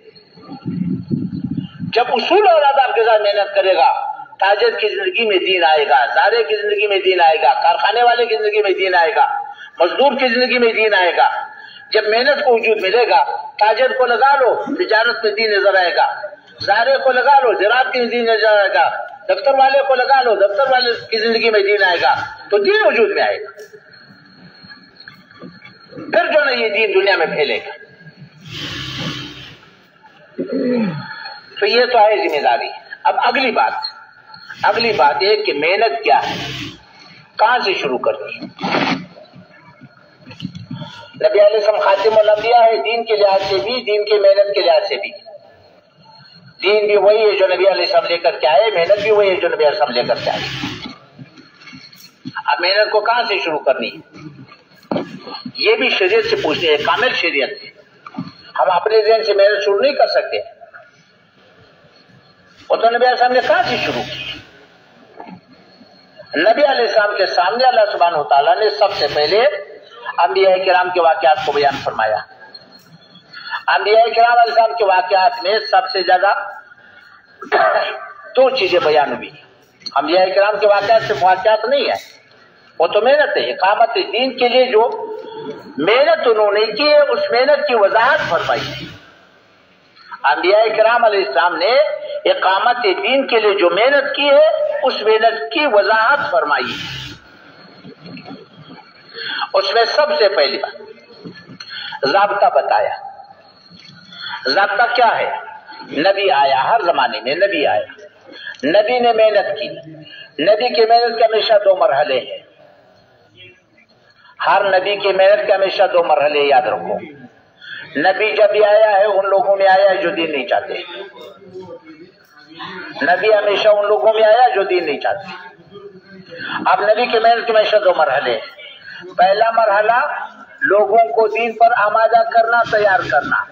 جب اصول اور آداب کے ساتھ محنت کرے گا، تاجر کی زندگی میں دین آئے گا، زارے کی زندگی میں دین آئے گا، کارخانے والے کی زندگی میں دین آئے گا، مزدور کی زندگی میں دین آئے گا جب محنت کو وجود ملے گا. تاجر کو لگا لو تجارت میں دین نظر آئے گا, زارع کو لگا لو زراعت کی دین نظر آئے گا, دفتر والے کو لگا لو دفتر والے کی زندگی میں دین آئے گا, تو دین وجود میں آئے گا. پھر جو نا یہ دین دنیا میں پھیلے گا. تو یہ تو ہے ذمہ داری. اب اگلی بات یہ کہ محنت کیا ہے, کہاں سے شروع کرنی. نبی علیہ السلام خاتم الانبیاء ہے, دین کے لحاظ سے بھی دین کی محنت کے لحاظ سے بھی. دین بھی وہی ہے جو نبی علیہ السلام لے کر کے آئے, محنت بھی وہی ہے جو نبی علیہ السلام لے کر کے آئے. اب محنت کو کہاں سے شروع کرنی ہے, یہ بھی شریعت سے پوچھنی ہے, کامل شریعت ہے. ہم اپنے ذہن سے محنت شروع نہیں کر سکتے. وہ تو نبی علیہ السلام نے کہاں سے شروع کی. نبی علیہ السلام کے سامنے اللہ سبحانہ وتعالیٰ نے سب سے پہلے انبیاء کرام کے واقعات کو بیان فرمایا. انبیاء کرام علیہ السلام کے واقعات میں سب سے زیادہ دو چیزیں بیان ہوئی. انبیاء کرام کے واقعات صرف واقعات نہیں ہے, وہ تو محنت ہے. اقامت دین کے لیے جو محنت انہوں نے کی ہے اس محنت کی وضاحت فرمائی. انبیاء کرام علیہ السلام نے اقامت دین کے لیے جو محنت کی ہے اس محنت کی وضاحت فرمائی. اس میں سب سے پہلی بات ضابطہ بتایا. ضابطہ کیا ہے؟ نبی آیا, ہر زمانے میں نبی آیا, نبی نے محنت کی. نبی کی محنت کے ہمیشہ دو مرحلے ہیں. ہر نبی کی محنت کے ہمیشہ دو مرحلے یاد رکھو. نبی جب بھی آیا ہے ان لوگوں میں آیا ہے جو دین نہیں چاہتے. نبی ہمیشہ ان لوگوں میں آیا جو دین نہیں چاہتے. اب نبی کی محنت کے ہمیشہ دو مرحلے ہیں. پہلا مرحلہ لوگوں کو دین پر آمادہ کرنا, تیار کرنا.